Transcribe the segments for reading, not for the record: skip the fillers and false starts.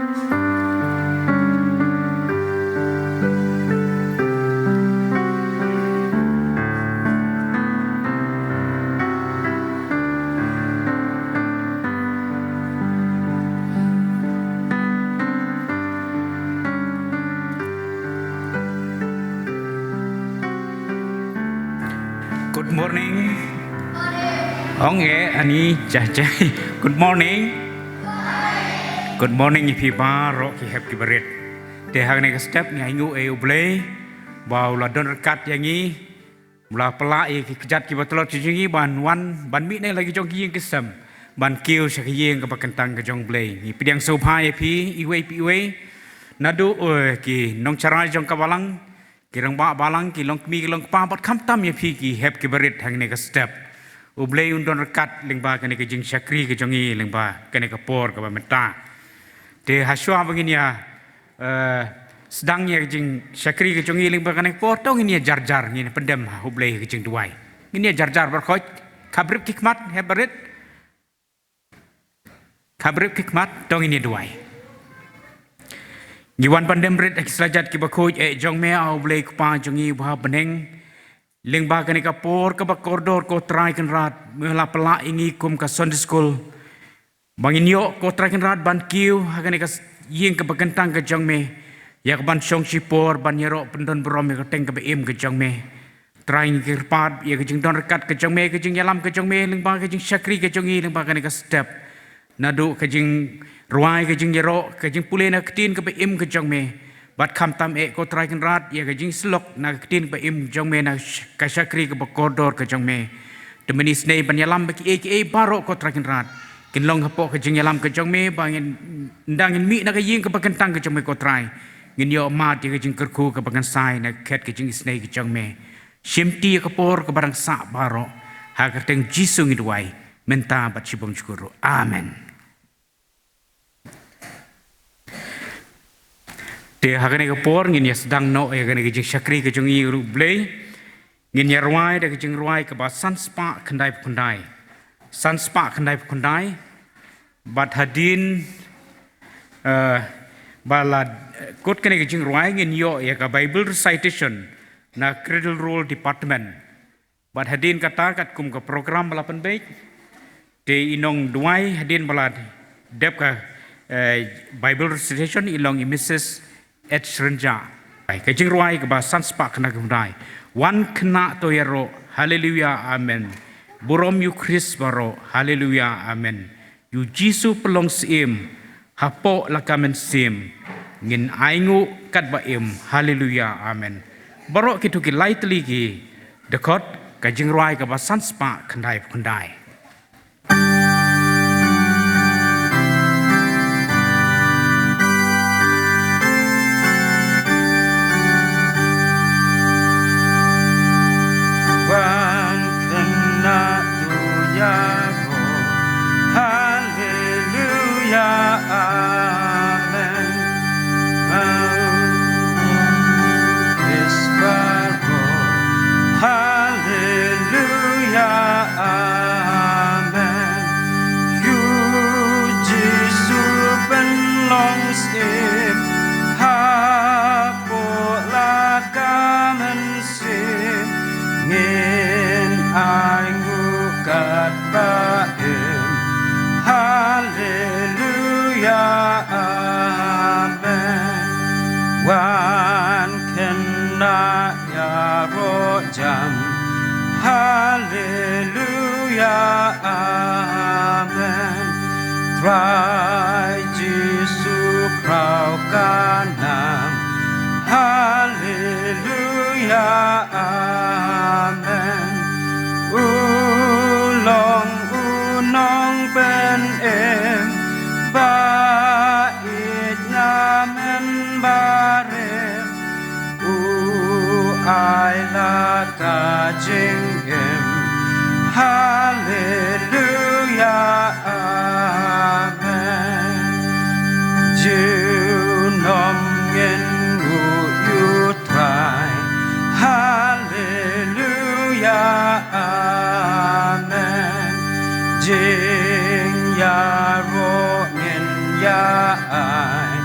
Good morning. Ani jai. Good morning. Good morning if you are rocky happy beret. Te hang ne step ni aingu e ublei. Bau la don rekat yang ni. Mula pelak e kejat ki batolot jingi ban wan ban mi ne lagi jong ki kesam. Ban kiu syakiyeng ke pakentang ke jong blei. Ni pidiang sopai pi iwe. Nadu ki nong carai jong kawalang. Kirang ba balang ki long mi long pa bat kham tam ye phi ki hep ki berit hang ne ka step ublei undon rekat ling ba kane ke jing syakri ke jongi ling ba kane ka por ka ba menta te haswa bangin ya sedang ye jing syakri ke jongi ling ba kane por tong ini jar ni pendem ublei ke jing duai ini jar bar khoj khabrib hikmat he berit khabrib hikmat tong ini duai Giwan pandem red ekslajat ki bakoj jong me au blei kupa jongi bah beneng ling ba kani ka por ka bakordor ko try kan rat mela pela ingi kum ka Sunday school bangin yo ko try kan rat ban kiu kani ka ying ka bagantang ka jong me ya ka ban song si por ban yero pendon brom ka teng ka beim ka jong me try ki pat ya ka jing don rekat ka jong me ka jing yalam ka jong me ling ba ka jing syakri ka jongi ling ba kani ka step nadu ka jing ruai ke jing yero ke jing pule na ketin ke im ke jong me bat kham tam ko try kan rat ya ke jing slok na ketin ke im jong me na ka syakri ke bakordor ke jong me temani snei ban yalam ke baro ko try kan rat kin long hapo ke jing yalam ke jong me bangin ndangin mi na ke ying ke bakentang ke jong me ko try ngin yo ma ti ke jing kerku ke bagan sai na ket ke jing snei ke jong me shimti ke por ke barang sa baro ha ke teng jisu ngidwai menta bat sibom syukuru amen. Te hagane ke por ngin ya sedang no ya gane ke jing syakri ke jongi ru blei ngin ya ruai de ke jing ruai ke ba sanspa khandai bat hadin balad kot kene ke jing ruai ngin yo ya ka Bible recitation na cradle roll department bat hadin kata kat kum ke program balapan baik te inong duai hadin balad dep ka Bible recitation ilong Mrs. Ed Shrenja. Kajing ruai ke bahasan sepak kena kemudai. Wan kena to yaro. Haleluya. Amen. Burom yu Chris baro. Haleluya. Amen. Yu Jisu pelong sim. Hapo lakamen sim. Ngin aingu kat baim. Haleluya. Amen. Baro kitu ki lai teli ki. Dekot kajing ruai ke bahasan sepak kendai kendai. Wan kena tu yaro, haleluya, amen. Mau Krisbaro, haleluya, amen. You Jisu belong sim, hapo lakamen sim. Ngin aingu kat baim haleluya amen wan kena ya rojam haleluya amen try Jisu krau kanam haleluya amen ulong unong ben bait nyamen barem ai la ka jingem haleluya amen ju nom ngin ngu yu try haleluya amen jing ya ro ngin ya ai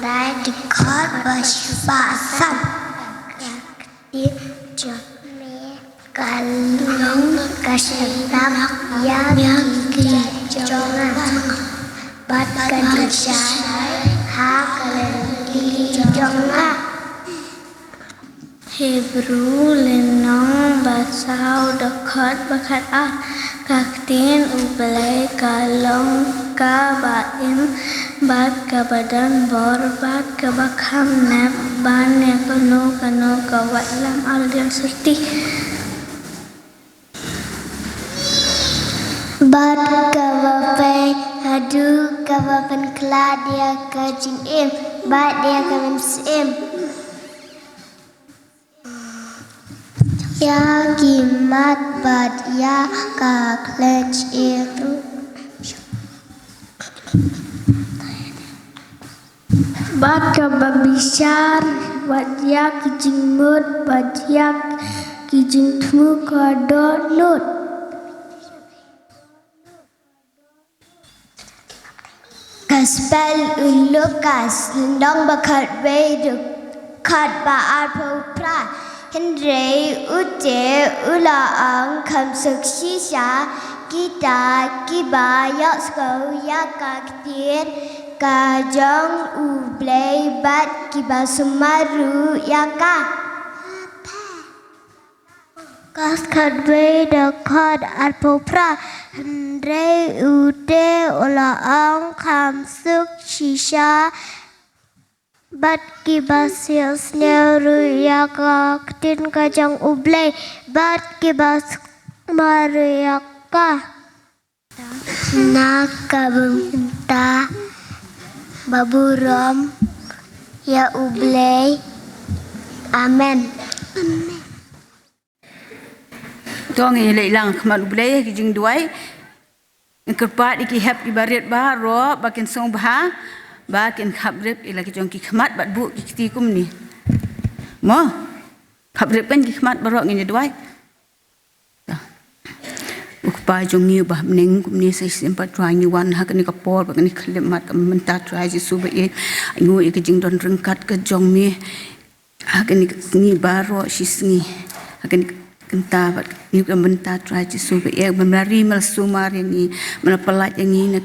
ได้ดิคอดบชบาสันดิจเมกันลงกระชับยากิจงบัดกันดิชายหากันดิจงHebrew lenong basau dekat bakat kaktin ublay kalong ka baim bat ka badan bor bat ka bakham nap ban ya kano ka watlam aldian serti bat ka bapai hadu ka bapan kladia ka jingim bat dia ka memsim Ya kimat bad ya kaklech itu Bad ka babishar bad ya kijing mud bad ya kijing tmu ka donut Kaspel ulukas lindong bakat beduk kat baat pra Henry ute ulaang kamsuk shisha kita kiba yaksko yakaktir kajong ublay bat kiba sumaru yaka Kaskadwe dekat alpopra Henry ute ulaang kamsuk shisha Bat kibas yasneru yaka tin kajang ublay bat kibas mariyaka nakabenta baburam ya ublay amen Tong ile lang khamat ublay ki jing duai kerpat iki hap ibarat ba ro bakin song ba bakin khabrep ila ki jong ki khmat bat bu ki ti kum ni mo khabrep kan ki khmat barok ngi duai ukpa jong ni ba ning kum ni sai simpa try ni wan ha kan ni ka por ba kan ni khlem mat kam man ta try ji su ba e ngu e ki jing don reng kat ka jong mi ha kan ni ba ro shi sngi ha kan kenta bat ni ka man ta try ji su ba e man ri mal su mar ni man palat yang ni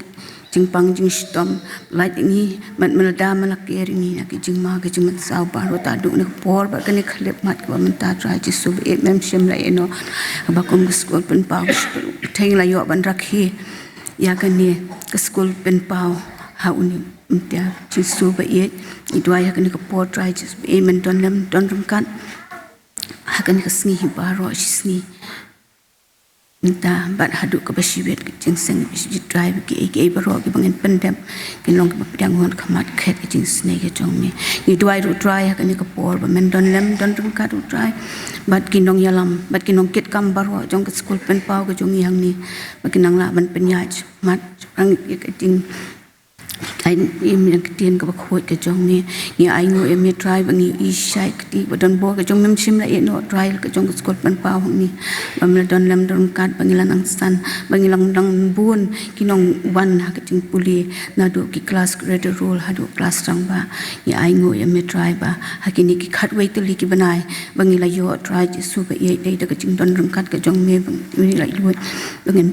jing pang jing stom light ini mat melada malakir ini nak jing ma ke jing sau baru tak duk nak por ba kan khlep mat ko menta try ji sub e mem sim la eno ba kum school pen pau theng la yo ban rakhi ya kan ni ke school pen pau ha uni mtia ji sub e idwa ya kan ko por try ji e men don rum kan ha kan ka sngi baro sngi Nta bat haduk ke basiwet ke jing seng bisi drive ke baro ke bangen pendem ke long ke pedang ngon khamat khet ke jing snake ke jong me ni duai ru try ha kan ke por ba men don lem don rum ka ru try bat ki nong yalam bat ki nong ket kam baro jong ke school pen pau ke jong yang ni ba ki nang la ban penyaj mat ang ke jing ai im yang ketien ke bakhoi ke jong ni ai ngo em ni try bangi I shai ke ti badon bo ke jong mem sim la no try ke jong ke school pen pau ni bam la don lem don kat bangilan ang san bangilang dang bun kinong wan ha ke ting puli na do ki class grade role ha do class rang ba ai ngo em ni try ba ha ki ni ki khat wei tuli ki banai bangila yo try ji su ba ye dei de ke jing don rang kat ke jong me bang ni la yo bangin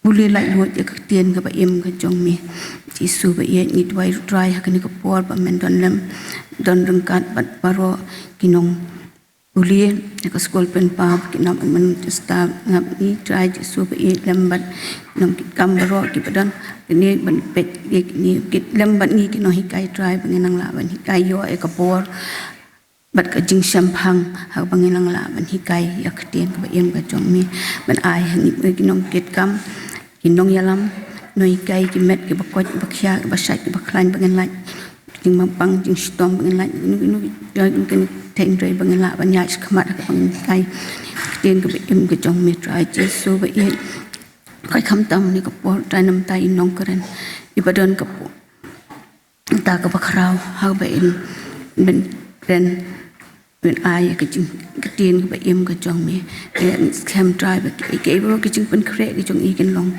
puli la yo ke tien ke ba em ke jong me ji su ba ye ni twai try ha kan ko por ba men don lem don rang kat bat baro kinong puli ke school pen pa kinam men sta ngap ni try ji su ba ye lem bat nong kam baro ki badan ni ban pet ni kit lem bat ni kinong hikai try banginang la ban hikai yo e ka por bat ka jing sampang ha banginang la ban hikai yak tien ka ba em ka jong mi ban ai ni kinong kit kam kinong yalam noi kai ki met ki bakot bakhya basai ki bakhlan bangen la jing mampang jing stom bangen la nu kan theng rei bangen la ban yai khmat ka bangen kai tien ka em ka jong me try ji so ba ye kai kham tam ni ka por trai nam tai nong karen ibadon ka ta ka bakrau ha ba in ben ren when I cái chừng cái tiền cái em cái chồng mẹ cái cam drive cái bro cái chừng bên khre cái chồng ý cái long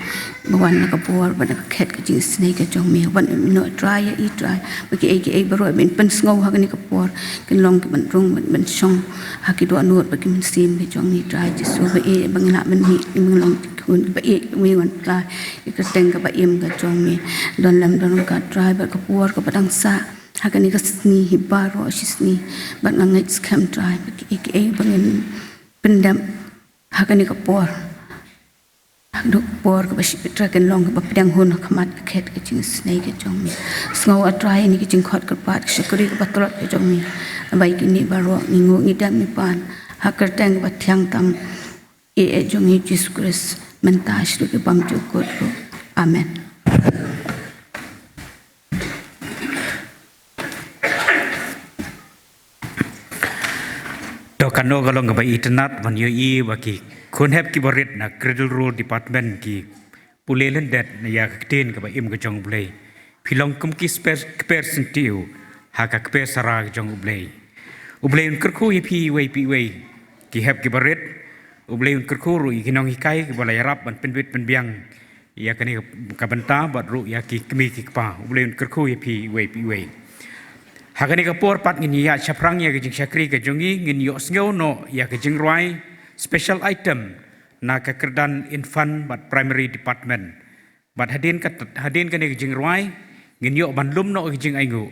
màวันnó cái borวันnó cái cat cái chừng snake cái chồng mẹวันnó dry ý dry mà cái bro bên snow ha cái bor cái long cái bên rung bên song ha cái đoạn nuột cái bên sim cái chồng mẹ dry chỉ số cái bằng lại bên hị bên longคุณไปอีกมีวันกลายก็เต็งกับเอ็มกับจงมีดอนลำดอนกับดรายแบบกับวัวกับดังซาหากนี้ก็สนีฮิบาร์โรชิสนีบัดงั้นไงสแคมดรายอีกบางเงินเป็นดำหากนี้ก็ปวดหากดูปวดก็ไปชิบตรากันลองกับเปียงหุ่นขมัดกับแคทกับจิงสเนกกับจงมีสงาวดรายนี่ก็จิงขอดกับปาดกับชกรีกับตลอดกับจงมีใบกินนี่บาร์โรนี่งูนี่ดำนี่ปานหากกระแตงกับเทียงตำจงมีจิสคริสมันตาชลุกบัมจุกดรูอาเมนดอกกันโนก็ลงกับอินเทอร์เน็ตวันยูอีว่ากีคนแฮปกีบริษนะคริดรูดีพาร์ตเมนต์กีปุเลเลนเด็ดในยาคตีนกับอิมกับจงบุเลยพี่ลองคุมกีสเปอร์เซนติวหากกับเปอร์สารากจงบุเลยอุบเลยอุนกระคู่ยพี่เวยกีแฮปกีบริษอุบเลยอุนกระคู่รู้อีกน้องฮิไกกีบลายรับมันเป็นวิทเป็นเบียงยากันนี่กับบรรดาบัดรู้ยากีมีกีป่าอุบเลยอุนกระคู่ยพี่เวยหากนี่ก็ปวดปัดเงินยาชับรังยากิจชักรีกับจงงี้เงินยอสเงาโนยากิจรวย special item นักกระดาน infant บัด primary department บัดหาดินกันนี่กิจรวยเงินยอบันลุ่มโนกิจไองู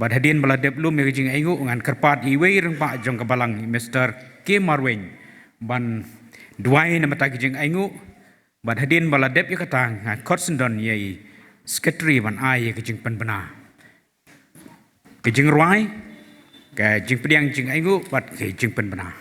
บัดหาดินบลาเดบลุ่มยากิจไองูงานกระปาดอีเวย์เรื่องปะจงกับบาลังมิสเตอร์เคมาร์เวนบันดวายนำตากิจไองูบัดหาดินบลาเดบยกตางงานคอร์สดอนยัยสเกตรีบันไอยากิจปันปนาcái chừng roi cái chừng pedang chừng ai ngô bật cái chừng pen bana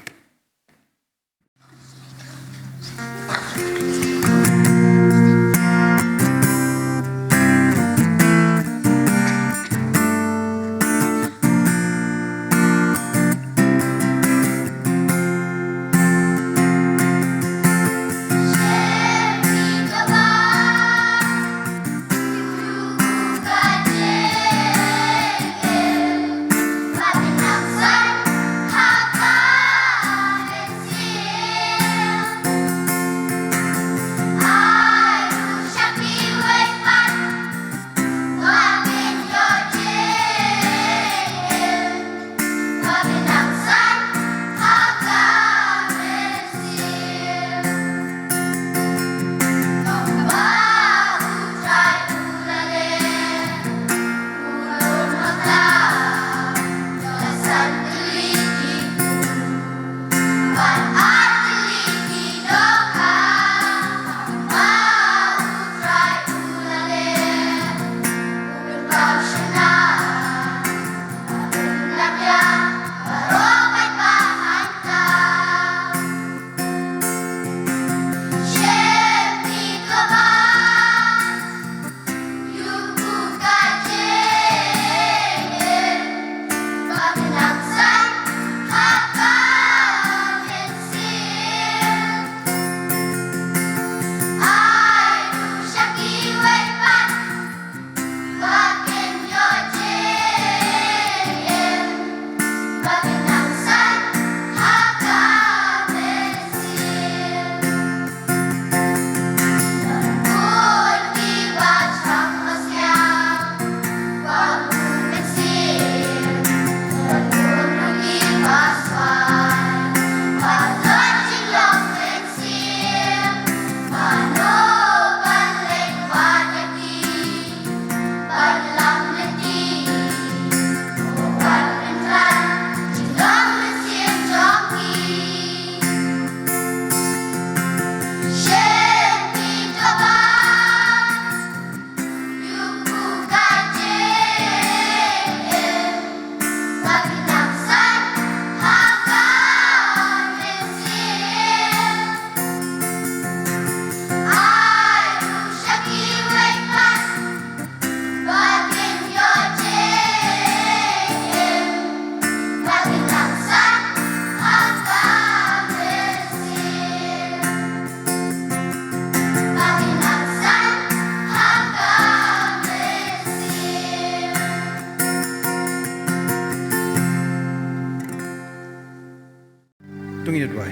dwai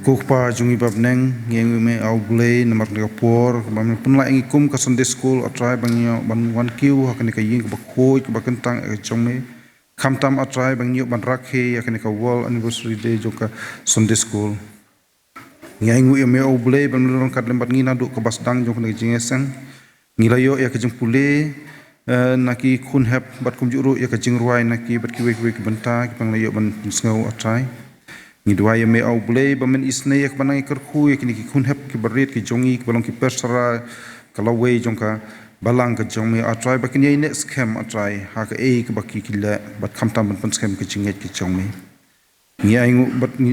kukpa jungi bab neng ngeng me au blei namar ne por bam pun la ngi kum ka Sunday school atrai bang yo ban wan kiu hakane ka ying ka khoi ka kentang e chome khamtam atrai bang yo ban rakhe hakane ka world anniversary day joka Sunday school ngeng me au blei bam lorong kat lembat ngi nadu ka basdang jok ne jingesang ngilayo ya ka jeng pule naki kun hep bat kum juru ya ka jeng ruai naki bat ki wek benta ki bang layo ban sngau atrai ni dua ya me au blei bamen isne yak banang ikar khu yak ni kun hep ki barit ki jongi ki balong ki persara kalau we jongka balang ka jong me atrai bakin ye ne scam atrai ha ka e ki baki ki la bat khamtam ban scam ki jinget ki jong me ni ai ngu bat ni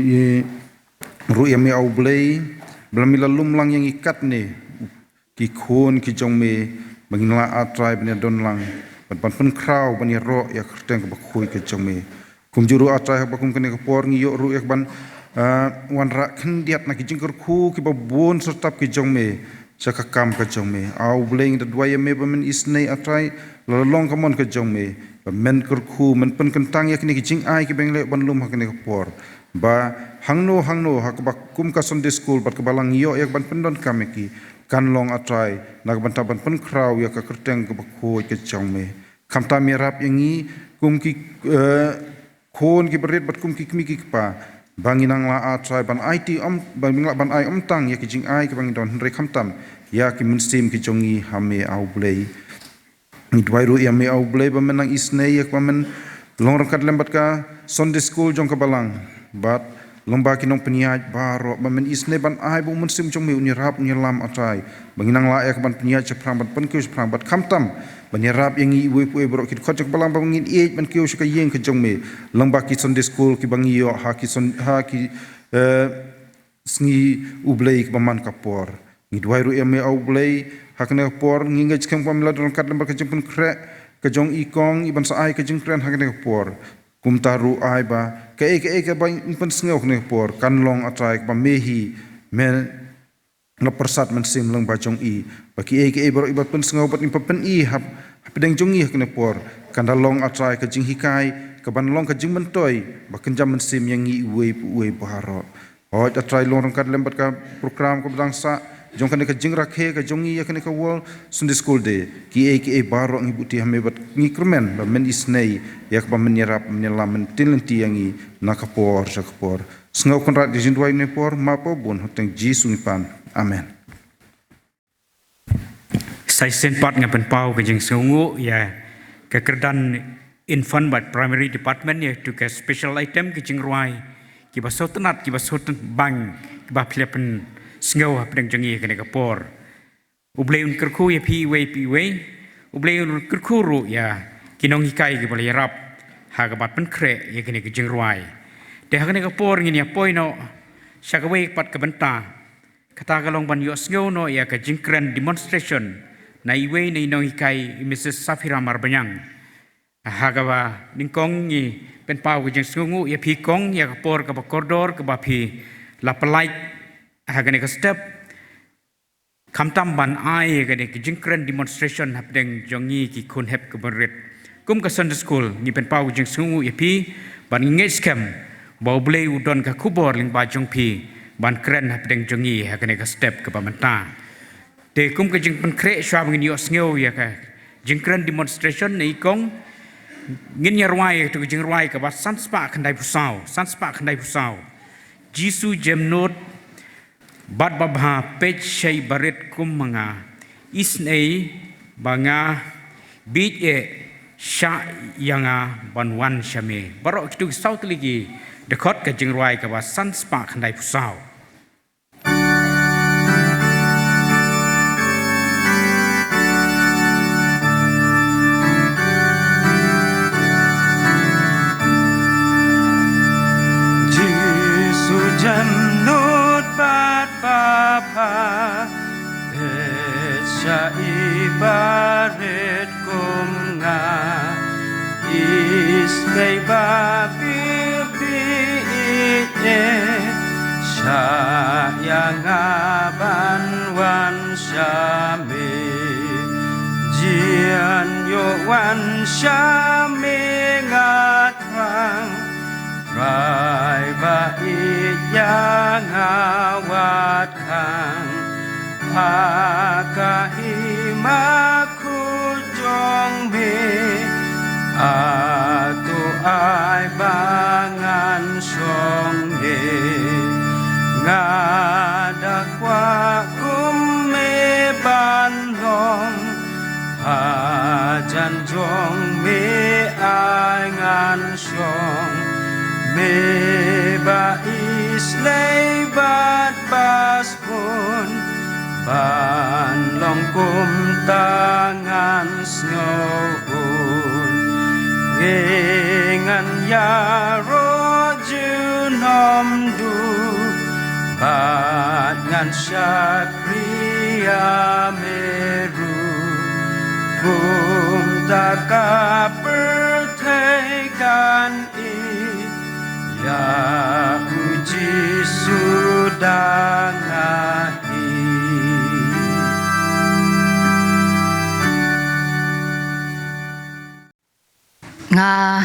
ru ya me au blei blam la lum lang yang ikat ne ki khon ki jong me bangin la atrai ban don lang ban pun kraw ban ro yak teng ka bakhui ki jong me kum juru atrai bakum kene ka por ngi yo ru ek ban wan ra khndiat na ki jingkur khu ki ba bon sertap ki jongme saka kam ka jongme au bleng da dwaya me ba men isnei atrai la long ka mon ka jongme ba men kur khu men pen kentang ya kini ki jing ai ki bengle ban lum ha kene ka por ba hangno ha ka ba kum ka Sunday school bat ka balang yo ek ban pendon kameki kan long atrai na ban taban pen kraw ya ka kerteng ka ba khu ki jongme kamta mirap yangi kum ki khon ki berit bat kum ki kmi ki pa banginang la atrai ban IT bangla ban ai tang ya ki jing ai ki bangin don re khamtam ya ki munsim ki jongi hame au blei ni dwairu ya me au blei ba menang isne ya ba men long rakat lembat ka Sunday school jong ka balang bat lomba ki nong peniaj baro ba men isne ban ai bu munsim jong me uni rap ni lam atrai banginang la ya ban peniaj chaprang ban pen ki chaprang bat khamtam banyarap yang i we bro ki khojak balang bangin e ban kiu shika yeng ka jongme lomba ki Sunday school ki bangi yo ha ki sngi ublei ki baman ka por ni dwairu eme au blei hakne por ngi ngaj kem pamla don kat lembar ka jempun kre ka jong i kong i ban sa ai ka jing kren hakne por kum taru ai ba ka e ba pen sngo ne por kan long atrai ba mehi men na persat men sim lang ba jong i baki e baro ibat pen sngo bat pen i hap pedeng jong i hakne por kan long atrai ka jing hikai ka ban long ka jing mentoi ba kenjam men sim yang i we baharo hoj atrai long kat lembat ka program ko bangsa jong kan ka jing rakhe ka jong i yakne ka wol Sunday school day ki e baro ngi buti hame bat ngi kremen ba men isnei yak ba men yarap men lam men tilenti yang i nakapor sakapor sngo kon rat dijin dwai ne por mapo bun hoteng jisu ni pan amen sai sen pat ngapen pau ke jing sungu ya ke kerdan infant but primary department ya to ke special item ke jing ruai ki ba sotenat ki ba soten bang ki ba plepen sngo ha pedeng jangi ke ne kapor ubleun kerku ya pi we ubleun kerku ru ya kinong hikai ki boleh rap ha ga bat pen kre ya ke ne ke jing ruai de ha ke ne kapor ngini ya poino syakawe pat ke benta kata kalong ban yo sngo no ya ke jingkren demonstration na iwe na inong hikai Mrs. Safira Marbanyang hagawa ningkong ni pen pau ke jing sngo ya pi kong ya kapor ka koridor ka ba pi la pelai hagane ka step kamtam ban ai ke ne ke jingkren demonstration hapdeng jongi ki kun hep ke berit kum ka Sunday school ni pen pau jing sngo ya pi ban nge scam bau blei udon ka kubor ling ba jong pi ban kren hap deng jongi ha kene ka step ke pamenta te kum ke jing pen kre swa ngin yo sngo ya ka jing kren demonstration nei kong ngin ya ruai to jing ruai ka ba sanspa khandai pusau jisu jemnot bat babha pech shei baret kum manga isnei banga bit e sha yanga banwan shame baro tu south ligi dekot ke jing ruai ka ba sanspa khandai pusau Jisu jannut bat bapa Pecha ibaret kumnga Isnei babi Sayang aban wan syame Jian yo wan syame ngatrang Rai ba yang awat kang pakahimaku jong me atu ai bangan song de ngadakwa kum me ban long hajan jong me ai ngan song me ba islay bat bas pun ban long kum tangan snowun ngan ya ro junom du bat ngan syakriya meru kum taka pertekan ya uji sudah ngahi nga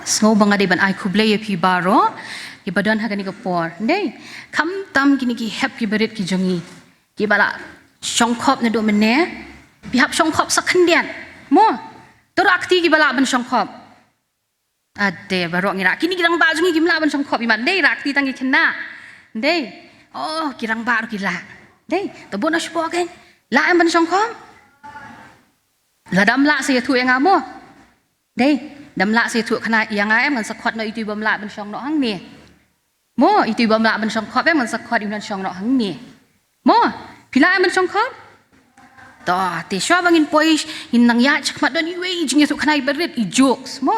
snow banga de ban ai kuble ye pi baro ki badan ha kani ko por nei kam tam kini ki hep ki berit ki jongi ki bala shongkhop ne do mene bi hap shongkhop sakhandian mo tor akti ki bala ban shongkhop ade baro ngira kini kirang ba jongi ki mla ban shongkhop iman dei rakti tangi kena dei oh kirang ba ki la dei to bona shpo ken la am ban shongkhop la dam la se thu yang amo dei dam la se thu khana yang ai man sakhot no itu bam la ban shong no hang ni mo itu bam la ban shong khop man sakhot iman shong no hang ni mo pila ban shong khop to te sho bangin poish in nang ya chakmat don iwe jing thu khana ibarit I jokes mo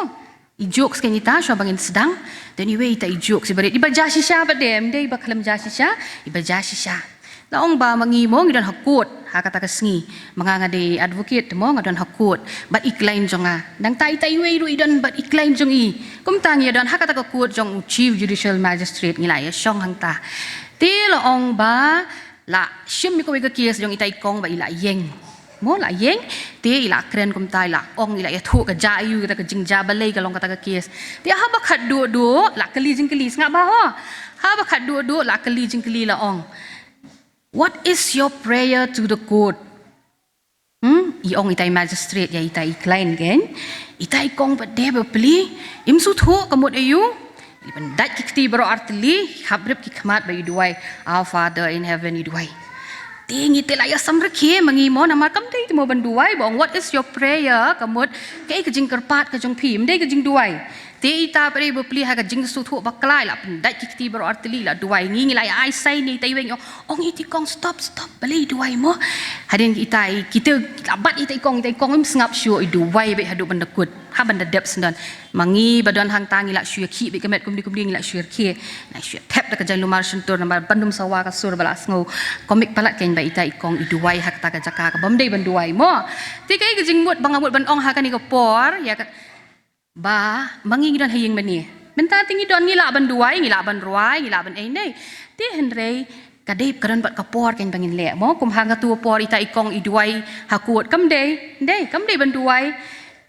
I jokes kan ita sho bangin sedang dan iwe ita I jokes ibarit iba jasisha ba dem dei ba khalam jasisha iba jasisha laong ba mangi mo ngidan hakut hakata kasngi manganga de advocate mo ngadon hakut bat iklaim jonga dang tai tai we ru idon bat iklaim jong I kum tang ya don hakata ka kut jong chief judicial magistrate ngilai ya shong hangta ti laong ba la shim mi ko we ka case jong itai kong ba ila yeng mo la yeng ti ila kren kum tai la ong ila ya thu ka ja yu ka jing ja ba lei ka long ka ta ka case ti ha ba khat do do la kali jing kali nga ba ho ha ba khat do do la kali jing kali la ong. What is your prayer to the court? Iong itai magistrate ya itai client gen. Itai kong ba de ba pli imsu thu kamut ayu. Iban dat kikti baro artli habrip ki khamat ba iduai our father in heaven iduai. Ting itela ya samrakhe mangi mo namar kam dei mo banduai bong what is your prayer kamut kai ka jing karpat ka jong phim dei ka jing duai. Te ita pare bo pli ha ka jing su thu baklai la dat kikti baro artli la duai ngi ngi la ai sai ni tai weng ong iti kong stop bali duai mo hadin itai kita labat itai kong im sngap syu I duai be hadu bandakut ha banda dep sendan mangi badon hang tangi la syu ki be kemet kum di la syu ki na syu tap da ka jang lumar sentur namar bandum sawa ka sur bala sngo komik palat ken ba itai kong I duai hak ta ka jaka ka bamdei banduai mo ti kai ka jing mut bangamut ban ong ha ka ni ko por ya ka ba mangi don haying mani menta tingi don ngila ban duai ngila ban ruai ngila ban ai nei ti henrei kadep karan bat kapor ken bangin le mo kum hanga tu por ita ikong I duai hakut kam dei ban duai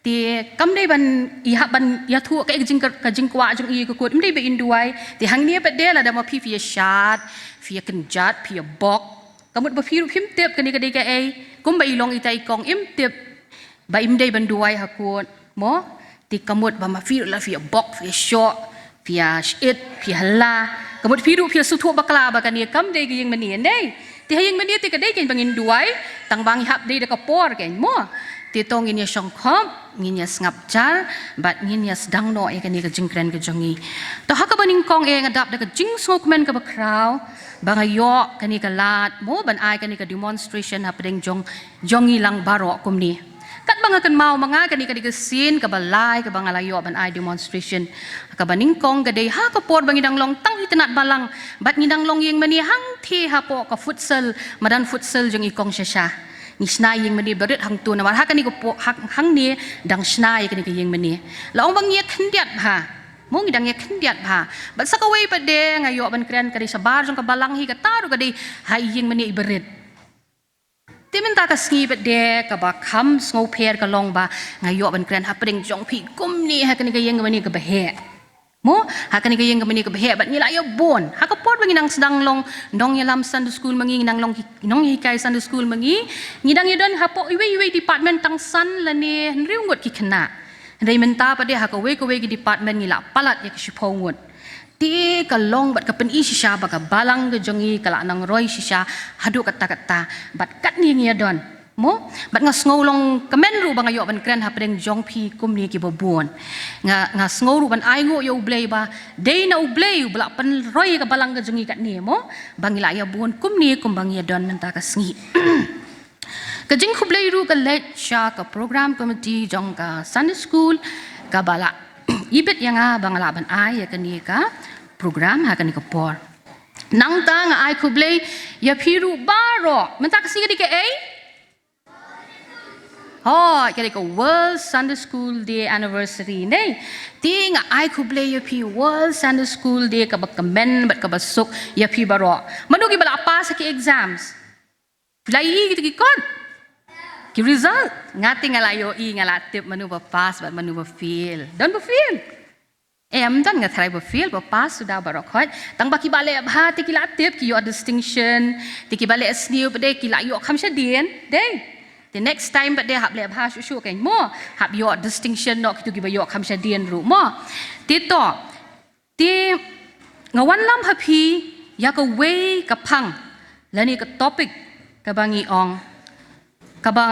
ti kam dei ban I ha ban ya thu ka jing kwa jong I ko kut dei be in duai ti hang ne bat de la da ma pi fi shat fi kan jat fi bok kamut ba fi ru phim tep kan ka dei ka ai kum ba ilong ita ikong im tep ba im dei ban duai hakut mo ti kamut ba ma fi la fi bok fi shot fi shit fi hala kamut fi ru fi su thu bakla ba kan kam dei ka yeng mani dei ti hayeng mani ti ka dei ken bangin duai tang bang hap dei da ka por ken mo ti tong in ya shongkhop ngin ya ngap jar bat ngin ya sedang no e kan ka jingkren ka jongi to ha ka baning kong e ngadap da ka jing smoke men ka ba kraw bangayo kan ka lat mo ban ai kan ka demonstration ha pedeng jongi lang baro kumni kat banga kan mau manga kan ka sin ka balai ka bangalayo ban ai demonstration ka baning kong ka dei ha ka por bangidang long tang itanat balang bat ngidang long yeng mani hang thi ha po ka futsal madan futsal jong ikong sha ni snai yeng mani berit hang tu na ha kan ko po hang ni dang snai kan ka yeng mani la ong bang ye khndiat ha mong idang ye khndiat ha bat sakawai pa de ngayo ban kren ka di sabar jong ka balang hi ka taru ka dei ha yeng mani iberit timin ta ka sngi bet de ka ba kham sngo pher ka long ba ngayo ban kren ha pring jong phi kum ni ha kan ka yeng mani ka ba he Mo hakani ka yang kamani ka behebat ni la yo bon haka pot bangi nang sedang long dong yalam Sunday school mangi nang long nong hikai Sunday school mangi ngidang yodon hapo iwe department tang san la ne nriungot ki khna dai menta pade haka we ki department ni la palat ya ki shipongot ti ka long bat ka pen i shisha ba ka balang ga jongi kala nang roi shisha hadu kata bat kat ni yodon mo bat nga ngolong kamen ru bang ayo ban kren hapdeng jong pi kum ni ki bobon nga ngoru ban ai ngo yo blay ba day na ublay bla pan roy ka balang ka jongi kat ni mo bangila ya bon kum ni kum bang ya don menta ka sngi ka jing khu blay ru ka let sha ka program committee jong ka Sunday school ka bala ibet yang a bangala ban ai ya ka ni ka program ha ka ni ka por nang ta nga ai khu blay ya phiru baro menta ka sngi di ke kaya ko World Sunday School Day anniversary nei ting ai ku play ya pi World Sunday School Day ka bakamen bat ka basuk ya pi baro manugi bala apa sa ki exams lai gitu ki kon ki result ngati ngalayo ngala tip manu ba pass bat manu ba fail don't ba fail dan nga try ba fail ba pass sudah baro khot tang baki bale ba ti ki la tip ki yo distinction ti ki bale sniu ba de ki la yo khamsha dien dei the next time but they hab le bha shu kan mo hab your distinction no kitu gi ba yo kham sha dien ru mo ti to ti ngawan lam ha phi ya ka we ka phang la ni ka topic ka bangi ong ka ba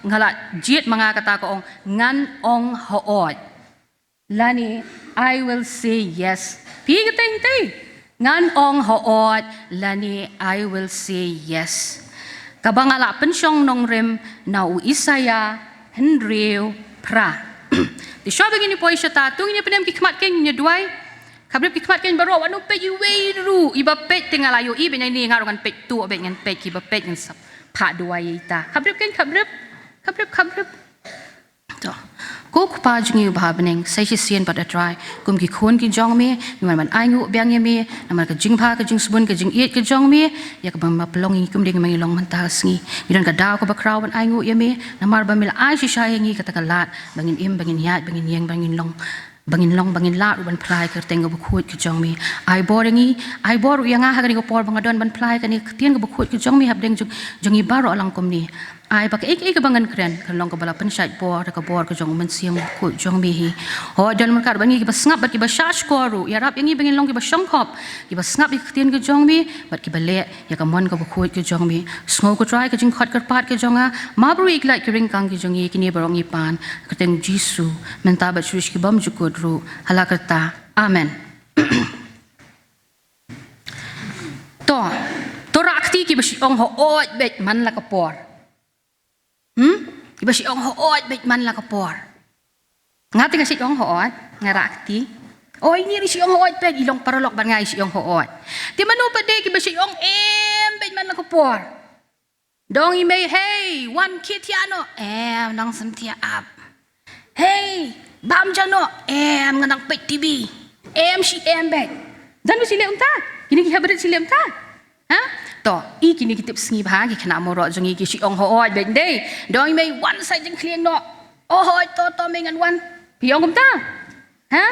ngala jet manga kata ko ong ngan ong hoot la ni I will say yes pi ka ting ting ngan ong hoot la ni I will say yes kabangala pensyong nong rem nau Isaya Henreu pra di sya begini poi syata tung ini penem kikmat ken nya duai kabrep kikmat ken baro wanu pe iwe ru iba pe tinggal ayo i ben ni ngarongan pe tu be ngan pe ki ba pe ngan sap pha duai ita kabrep to ko khpa jungi bhabneng sai chi sien pat atrai kum ki khon ki jong me man ai ngu byang ye me namar ka jing pha ka jing subun ka jing et ka jong me ya ka bang ma plongi kum ding mangi long man ta sngi idon ka daw ka ba kraw ban ai ngu ye me namar ba mil ai shi sha ngi ka ta ka lat bangin im bangin yat bangin yeng bangin long bangin lat ban phlai ka teng ba khut ka jong me ai boringi ai bor yang ha ka ni ko por bang adon ban phlai ka ni tien ka ba khut ka jong me hab deng jongi baro alang kum ni ai bak ek bangan kren kan long ka bala pensait por ka bor ka jong man siang ko jong mi hi ho dan man kar bangi ki basngap bat ki bashash koru ya rap yangi bangin long ki basong khop ki basngap ki tien ka jong mi bat ki bale ya ka mon ka khoi ka jong mi sngo ko try ka jing khat kar pat ka jonga ma bru ik like ring kang ki jongi ki ni barong i pan ka teng jisu menta bat shush ki bam ju ko dru halakarta amen to rakti ki basi ong ho ot bet man la ka por iba si ong hoot bet man la kapor ngati ka si ong hoot ngarakti oy ni ri si ong hoot bet ilong parolok ban ngai si ong hoot ti manu pa de ki ba si ong bet man la kapor dong i may hey one kid tiano nang sam tia up hey bam jano nganang pet tv si bet dan si le unta kini ki habret si le unta ha to i kini kitip sngi bha ki khana moro jongi ki si ong hooi ben dei doi mai one side jing klieng no hoi to me ngan one piong kum ta ha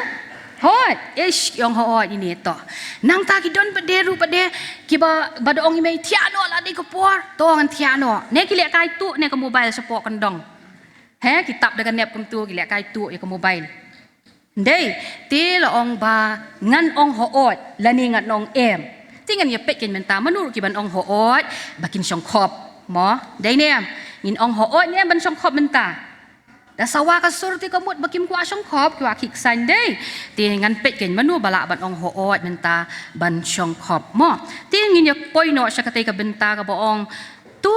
hoi ish ong hooi ini to nang ta ki don pade ki ba do ong mai tiano la di ko por to ngan tiano ne ki le kai tu ne ko mobile support kan dong ha kitab dengan nep kum tu ki le kai tu ya ko mobile dei ti la ong ba ngan ong hooi la ni ngan ong tingan ya pek ken menta manur ki ban ong hoot bakin song khop mo dai ne ngin ong hoot ne ban song khop menta da sawa ka surti ka mut bakim kwa song khop kwa khik san dei tingan pek ken manu bala ban ong hoot menta ban song khop mo tingin ya poino sa katay ka benta ka boong tu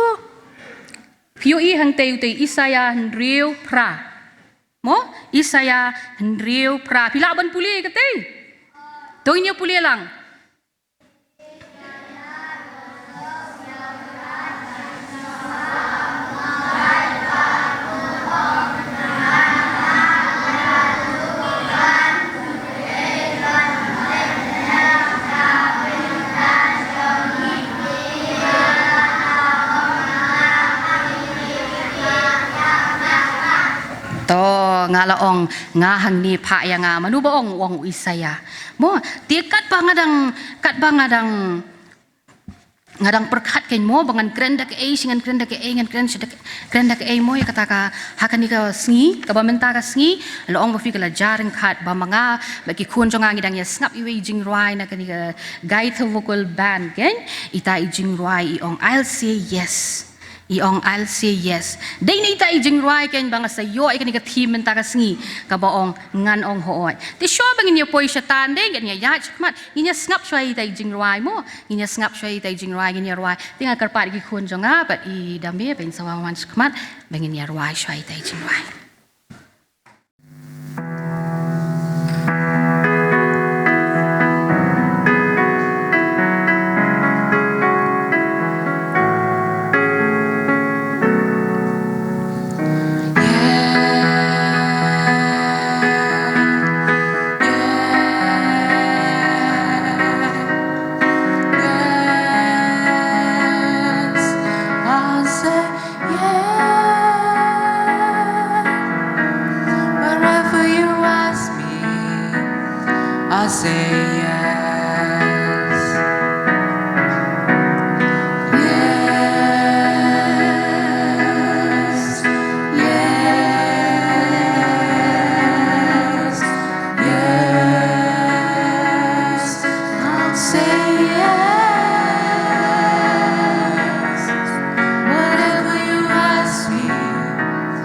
piu i hang teu te Isaya Henreu pra mo Isaya Henreu pra pila ban puli katay to inya puli lang to ngala ong ngahang ni pa ya nga manu ba ong wong Isaya mo ti kat bangadang ngadang perkat ken mo bangan krenda ke ai singan krenda ke ai ngan krenda ke ai mo ya kata ka hakani ka sngi ka ba menta ka sngi lo ong ba fi kala jarang khat ba manga ba ki kun jonga ngidang ya snap iwe jing roi na kani ka gaita vocal band ken ita i jing roi i ong I'll say yes I'll say yes. Day na ita ijing ruay ken banga sa yo ay kanika team menta kasngi kabaong ngan ong hooi. Ti sure bangin niya poy siya tande gan niya yach mat niya snap siya ita ijing ruay mo. Niya snap siya ita ijing ruay niya ruay. Tinga karpat gi kun jonga but I dami ben sawawan skmat bangin niya ruay siya ita ijing ruay. I say yes. Yes. Yes. Yes. I'll say yes. Whatever you ask me,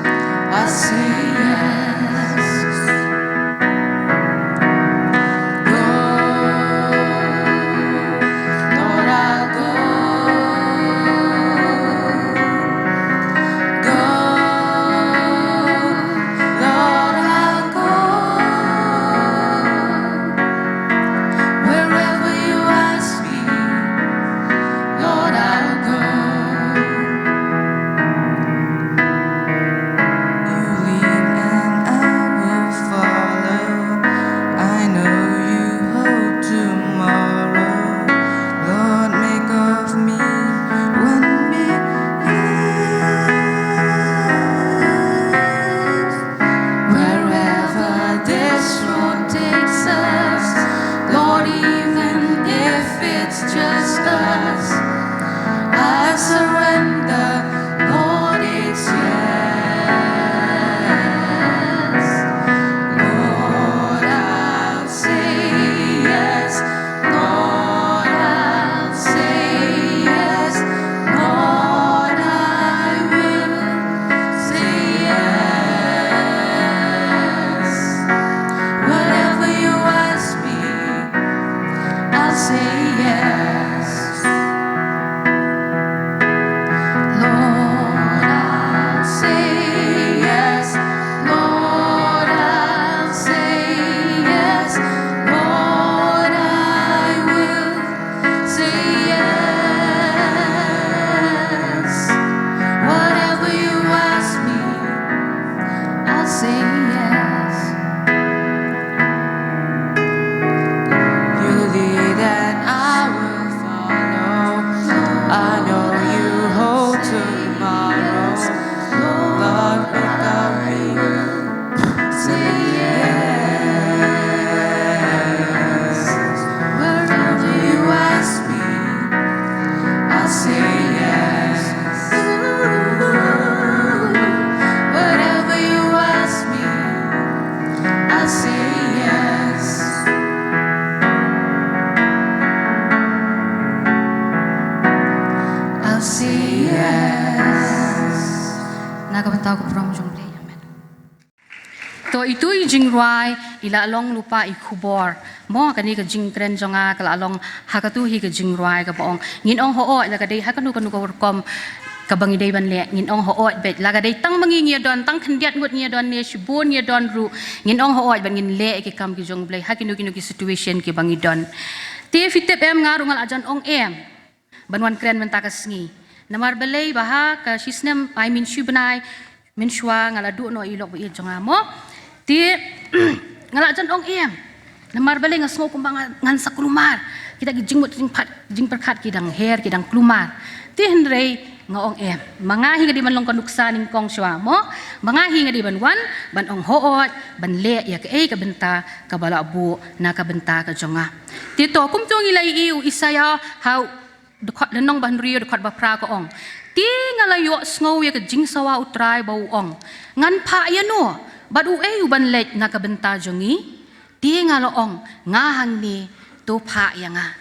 I'll say yes. To itu jing ruai ila along lupa ikubor mo kani ka jing kren jonga kala along hakatu hi ka jing ruai ka boong ngin ong ho la ka dei hakanu kanu ko kom ka bangi dei ban le ngin ong ho bet la ka dei tang mangi ngia don tang khandiat ngut ngia don ne shibon ngia don ru ngin ong ho ban ngin le ki kam ki jong blai hakinu kinu ki situation ki bangi don te fitep em ngarungal ajan ong em banwan kren menta ka sngi namar belai baha ka sisnem I mean shubanai min shwa ngala du no ilok bi jonga mo ti ngala jan ong em namar bale ngasngo kumbang ngan saklumar kita jing perkat kidang her kidang klumar ti henrei ngaong mangahi nga di man long kanuksa ning kong siya mo mangahi nga di ban wan ban ong hoot ban le ya ka benta ka balabu na ka benta ka jonga tito kumtong ilay iu isaya how dekot lenong ban rio dekot bapra ko ong ti ngalayo sngow ya ka jingsawa utray bau ong ngan pa ya no badu ban le na ka benta jongi ti ngaloong ngahang ni to pa ya nga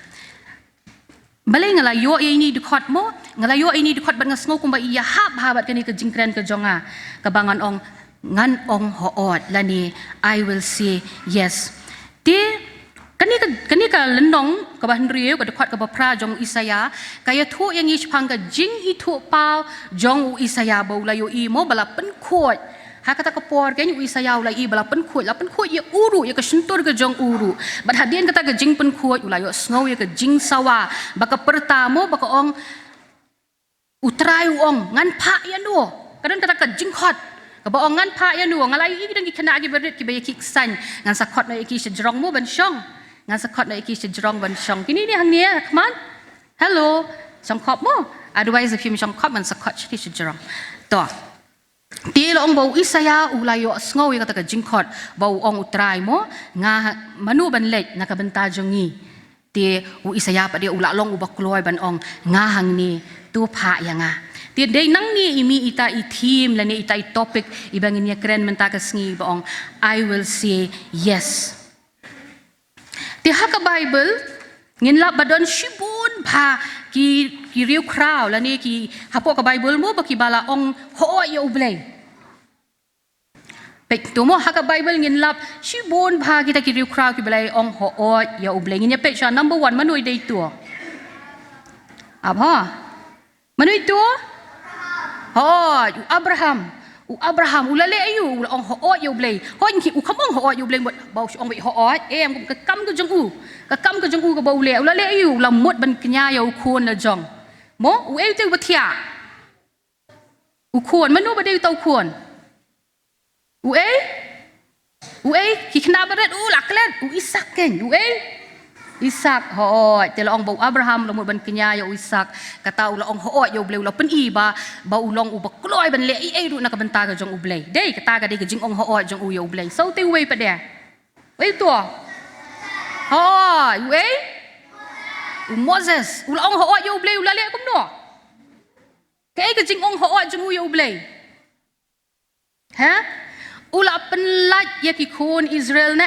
balay ngalayo ini dekot mo ngalayo ini dekot ban ngasngo kumba iya hab habat kani ka jingkren ka jonga kabangan ong ngan ong hoot lani I will say yes ti kani ka lenong ka ban rieu ka dekot ka bapra jong Isaya kaya thu yang ispang ka jing itu pau jong Isaya bau layo i mo bala pen khot ha kata ka por kaya Isaya ulai i bala pen khot ya uru ya ka sentur ka jong uru bat hadian kata ka jing pen khot ulayo snow ya ka jing sawa baka pertamo baka ong utray ong ngan pa ya no kadang kata ka jing khot ka ba ong ngan pa ya no ngalai i dang kena gi berit ki ba ki san ngan sakot na iki sejrong mo ban syong ngan sakot na iki sejrong ban syong kini ni hang nia come on hello sangkop mo otherwise if you sangkop man sakot ki sejrong to ti lo ong bau Isaya ulayo sngow ya kata ka jingkot bau ong utray mo nga manu ban lek na kabenta jongi ti Isaya pa dia ulalong ubakloy ban ong nga hang ni tu pha ya nga ti day nang ni imi ita i theme la ni ita i topic ibangin ya kren menta ka sngi ba ong I will say yes ti ha ka Bible ngin la badon shibun ba ki riu kraw la ni ki hapo ka Bible mo ba ki bala ong ho ya ublay pek tu mo ha ka Bible ngin lap shibun ba kita ki riu kraw ki balay ong ho ya ublay ngin ya pek sha number 1 manuy day tu apa manuy tu Abraham ulale ayu ong ho ya ublay ho ki u kamong ho ya ublay bau ong ho em ka kam ka jong u ka bau le ulale ayu la mot ban knya ya u khon la jong mo u e tu bathia u khon manu ba de tau khon u e ki khna baret u laklet u Isak ken u e Isak ho te la ong bau Abraham la mot ban knya ya u Isak kata u la ong ho ya ublay la pen i ba bau long u ba kloi ban le i ru na ka benta ka jong ublay dei kata ka de ka jing ong ho jong u ya ublay so te we pa de we tu Moses ula ong ho ya ublay ula le kum no kay ka jing ong ho jong u ya ublay ha ula penlat ya ki khon Israel na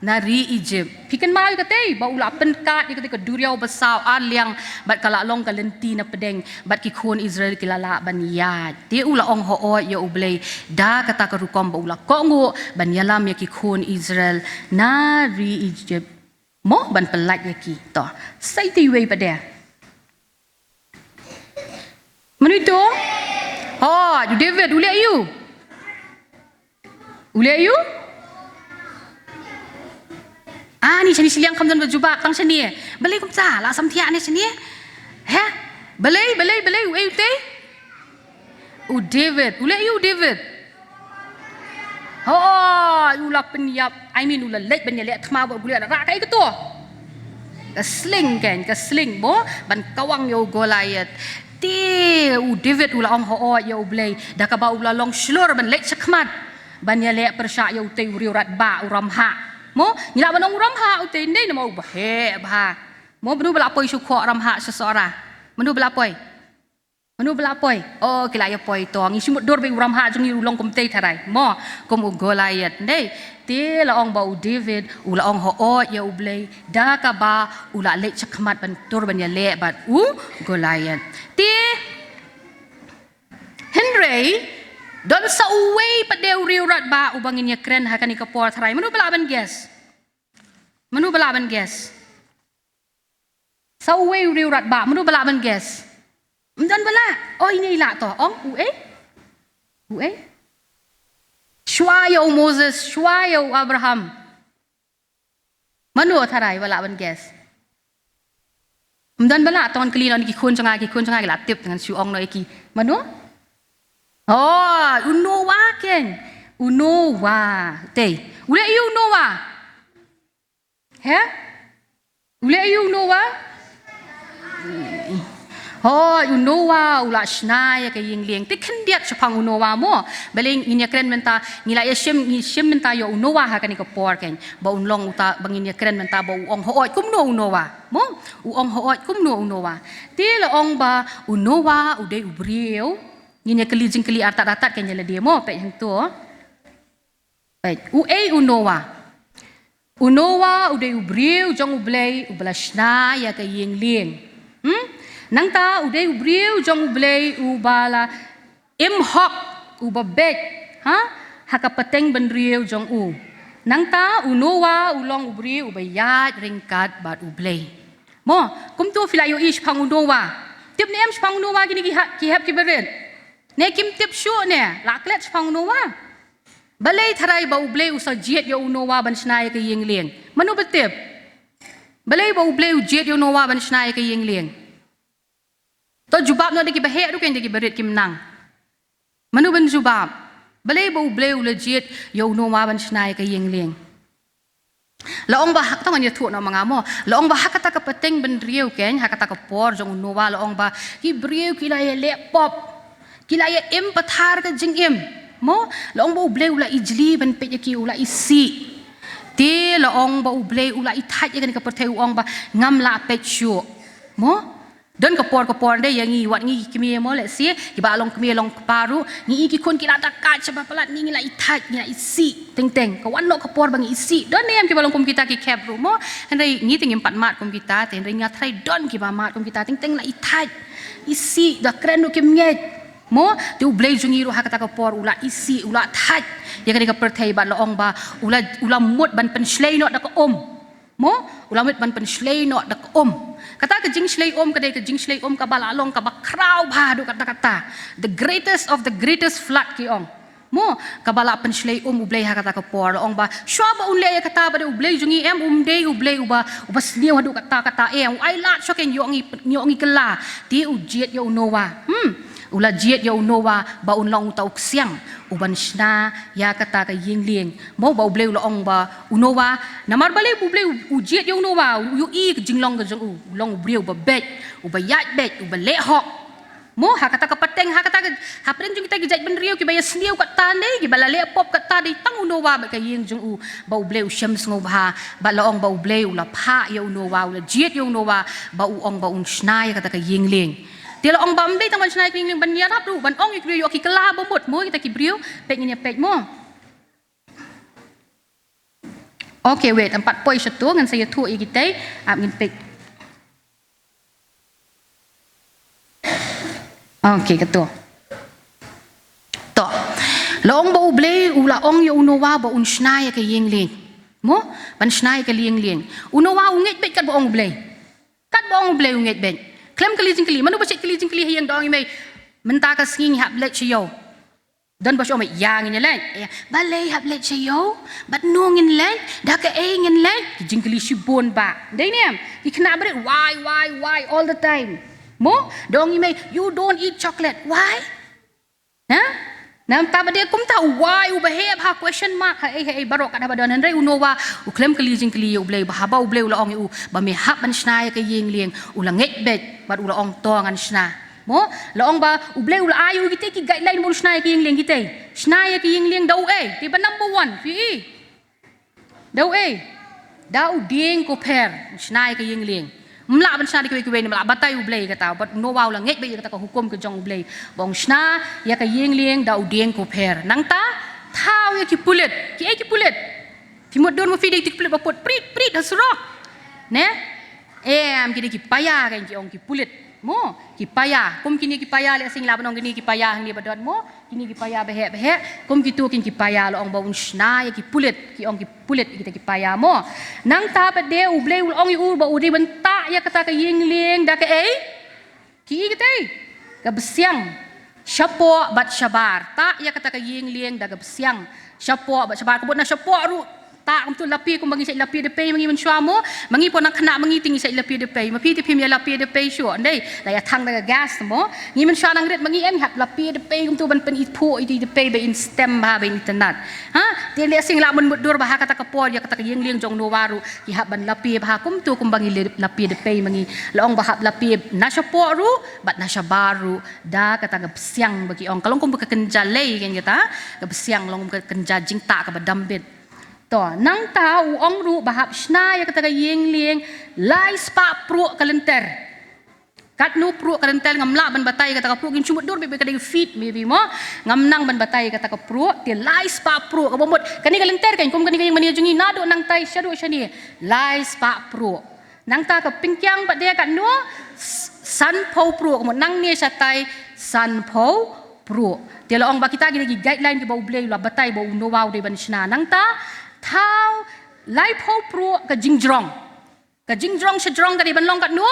nari Egypt pikan mai ka te ba ula penkat ya ka duriau besau aliang bat kala long kalenti na pedeng bat ki khon Israel kilala ban ya te ula ong ho ya ublay da kata ka rukom ba ula kongo ban yalam ya ki khon Israel nari Egypt mo ban pelat ya ki to sai ti we pa de manu to you David ule you ni sini siliang kamdan berjubak tang sini balai kum sa la samthia ni sini ha balai u te u David ule you David ula penyap I mean ula lek ben lek thma ba bulia ra kai ke to ka sling mo ban kawang yo Goliath ti u David ula ong ho yo ublay da ka ba ula long shlor ban lek chakmat ban lek persya yo te uri rat ba uram ha mo ngila banong uram ha u te ndai na mo ba he ba mo benu bela poi syukur ram ha seseorang menu bela poi kila ya poi to ngi simut dor be uram ha jung ulong kum te tharai mo kum u Goliath ndai ti la ong ba u David u la ong ho ya ublay da ka ba u la lek chakmat ban tur ban ya le bat u Goliath ti Henry don sa uway pa deu riurat ba ubangin ya kren ha kani ka por tharai manu balaban guess sa uway riurat ba manu balaban guess mdan bala ini ila to ong u shwayo Moses shwayo Abraham manu tharai balaban guess mdan bala ton kalilan ki khun changa la tip dengan su ong no iki manu unowa ken unowa te ule you unowa he ule you unowa Ho unowa ula shnaya ke ying lieng ti kendiak chapang unowa mo beling inya kren menta ngila ya shim menta yo unowa ha kani ko por ken ba unlong uta bangin ya kren menta ba uong hoot kumno unowa mo uong hoot kumno unowa ti la ong ba unowa ude ubrieu nginya keli jing keli atat ken ya dia mo pe yang tu pe unowa unowa ude ubrieu jong ublei ublashna ya ke ying lieng nang ta uday ubriu jong ublay ubala imhok ubabek ha hakapateng benriu jong u nang ta unowa ulong ubriu ubayat ringkat bat ublay mo kum tu filayo ish pang unowa tip ne em pang unowa gini ki hap ki beren ne kim tip shu ne laklet pang unowa balay tharai ba ublay usa jet yo unowa ban snai ke yeng lieng manu betip balay ba ublay jet yo unowa ban snai ke yeng lieng to jubab no deki bahek du ken deki berit kim nang manu ben jubab balai bau bleu legit yo no ma ban snai ka yeng leng la ong ba hak tong anya thu no manga mo la ong ba hak kata ka peteng ben rieu ken hak kata ka por jong no wa la ong ba ki brieu ki la ye le pop ki la ye im pathar ka jing im mo la ong bau bleu la ijli ben pe ki ula isi ti la ong bau bleu ula ithat ye kan ka perthai ong ba ngam la pe chu mo don kapor de yang ngi wat ngi kimi mo le si ki ba long kimi long paru ngi ki kun ki la takat chaba palat ngi la ithat ngi la isi teng teng ka wan no kapor bang isi don ne am ki ba long kum kita ki kep ru mo henry ngi ting empat mat kum kita ten ringa thai don ki ba mat kum kita teng teng la ithat isi da kren no kim nge mo tu blai jungi ru hakata kapor ula isi ula that ya ka ka perthai ba la ong ba ula mut ban pen slei no da ka mo ulamit ban pen slei no da ka kata ke jing slei kadai ke jing slei ka bala long ka ba kraw ba do kata the greatest of the greatest flood ki ong mo ka bala pen slei ublei ha kata ka por ong ba shwa ba unle ya kata ba de ublei jungi em umdei ublei uba sniu hadu kata ai lat so ken yo ngi kala ti ujiet yo nowa ula jiet yo nowa ba unlong tau ksiang uban shna ya kata ka ying lieng mo ba ubleu lo ong ba unowa namar bale ubleu ujiet yo nowa yu i jinglong ga jong long ubreu ba bet ubayat bet ubale hok mo ha kata ka pateng ha kata ha pren jong kita gijat ben riu ki ba sniu kat tane ki bala le pop kat tadi tang unowa ba ka ying jong ba ubleu shams ngo ba ba lo ong ba ubleu la pha yo nowa ula jiet yo nowa ba ong ba un shna ya kata ka ying lieng Tila ong bambi tang ban snai kring ban yarap ru ban ong ikriu yo ki kala bomot mo kita ki briu pek ni pek mo. Okay wait 4 poin satu ngan saya tu kita ap ngin pek. Okay ketu. To. Long ba ublei ula ong yo unowa ba un snai ka yeng leng. Mo ban snai ka lieng lieng. Unowa unget pek kat ba ong ublei. Kat ba ong ublei unget pek. Klem kali jing kali manu bacik kali jing kali yang dong imei menta ka singing hap let chiyo dan basyo mai yang in len balai hap let chiyo bat nong in len da ka in len jing kali shibon ba dai nem ki kena berit why all the time mo dong imei you don't eat chocolate why ha nam ta bade kum ta why u behave ha question mark ha barok kada badon henry unowa u klem kali jing kali ublei ba ba ublei ula ong u ba me hap ban snai ka yeng lieng ula nget bet bat ula ong to ngan sna mo la ong ba ublei ula ayu kita ki guideline mo snai ka yeng lieng kita snai ka yeng lieng dau ti ba number 1 pi dau dau ding ko per snai ka yeng lieng mla ban sna di kwe ni mla batai ublei kata bat no wa ula nget be kata ko hukum ke jong ublei bong sna ya ka yeng lieng da udeng ko per nang ta thau ya ki pulet timot don mo fide ki pulet ba pot prit hasro ne am ki paya kan ki ong ki pulet mo ki paya kum kini ki paya le sing la banong kini ki paya ni badon mo kini ki paya behe kum ki tu ki paya lo ong ba un sna ya ki pulet kita ki paya mo nang ta ba de ublei ul ong u ba udi benta ya kata ka yeng lieng da ka ki kita ka besiang syapo bat syabar ta ya kata ka yeng lieng da ka besiang syapo bat syabar kebut na syapo ru tak untuk lapi kum bagi sai lapi de pay mangi mensyua mo mangi pon nak kena mangi tinggi sai lapi de pay mapi te phim ya lapi de pay sure dei la ya thang da gas mo ngi mensyua nang ret mangi em hap lapi de pay kum tu ban pen ipu itu de pay be in stem ba be internet ha dia le sing la mun mudur bah kata kapor ya kata yeng lieng jong no waru ki hap ban lapi bah kum tu kum bagi lapi de pay mangi laong bah hap lapi nasya poru bat nasya baru da kata gapsiang bagi ong kalong kum ke kenja lei kan kata gapsiang long ke kenja jing ta ka badambet to nang tahu ong ru bahap shna ya kata yeng lieng lai spa pro kalenter kat nu pro kalenter ngamla ban batai kata pro gin cumut dur be kada fit maybe mo ngamnang ban batai kata pro ti lai spa pro ka bomot kani kalenter kan kum kani yang mani jungi nado nang tai syadu syani lai spa pro nang ta ka pingkyang pat dia kat nu san po pro ka nang ni satai san po pro ti la ong ba kita gi guideline ki bau blei la batai bau no wow de ban shna nang ta thao lai po pro ka jingjrong shajrong ka di ban long kat nu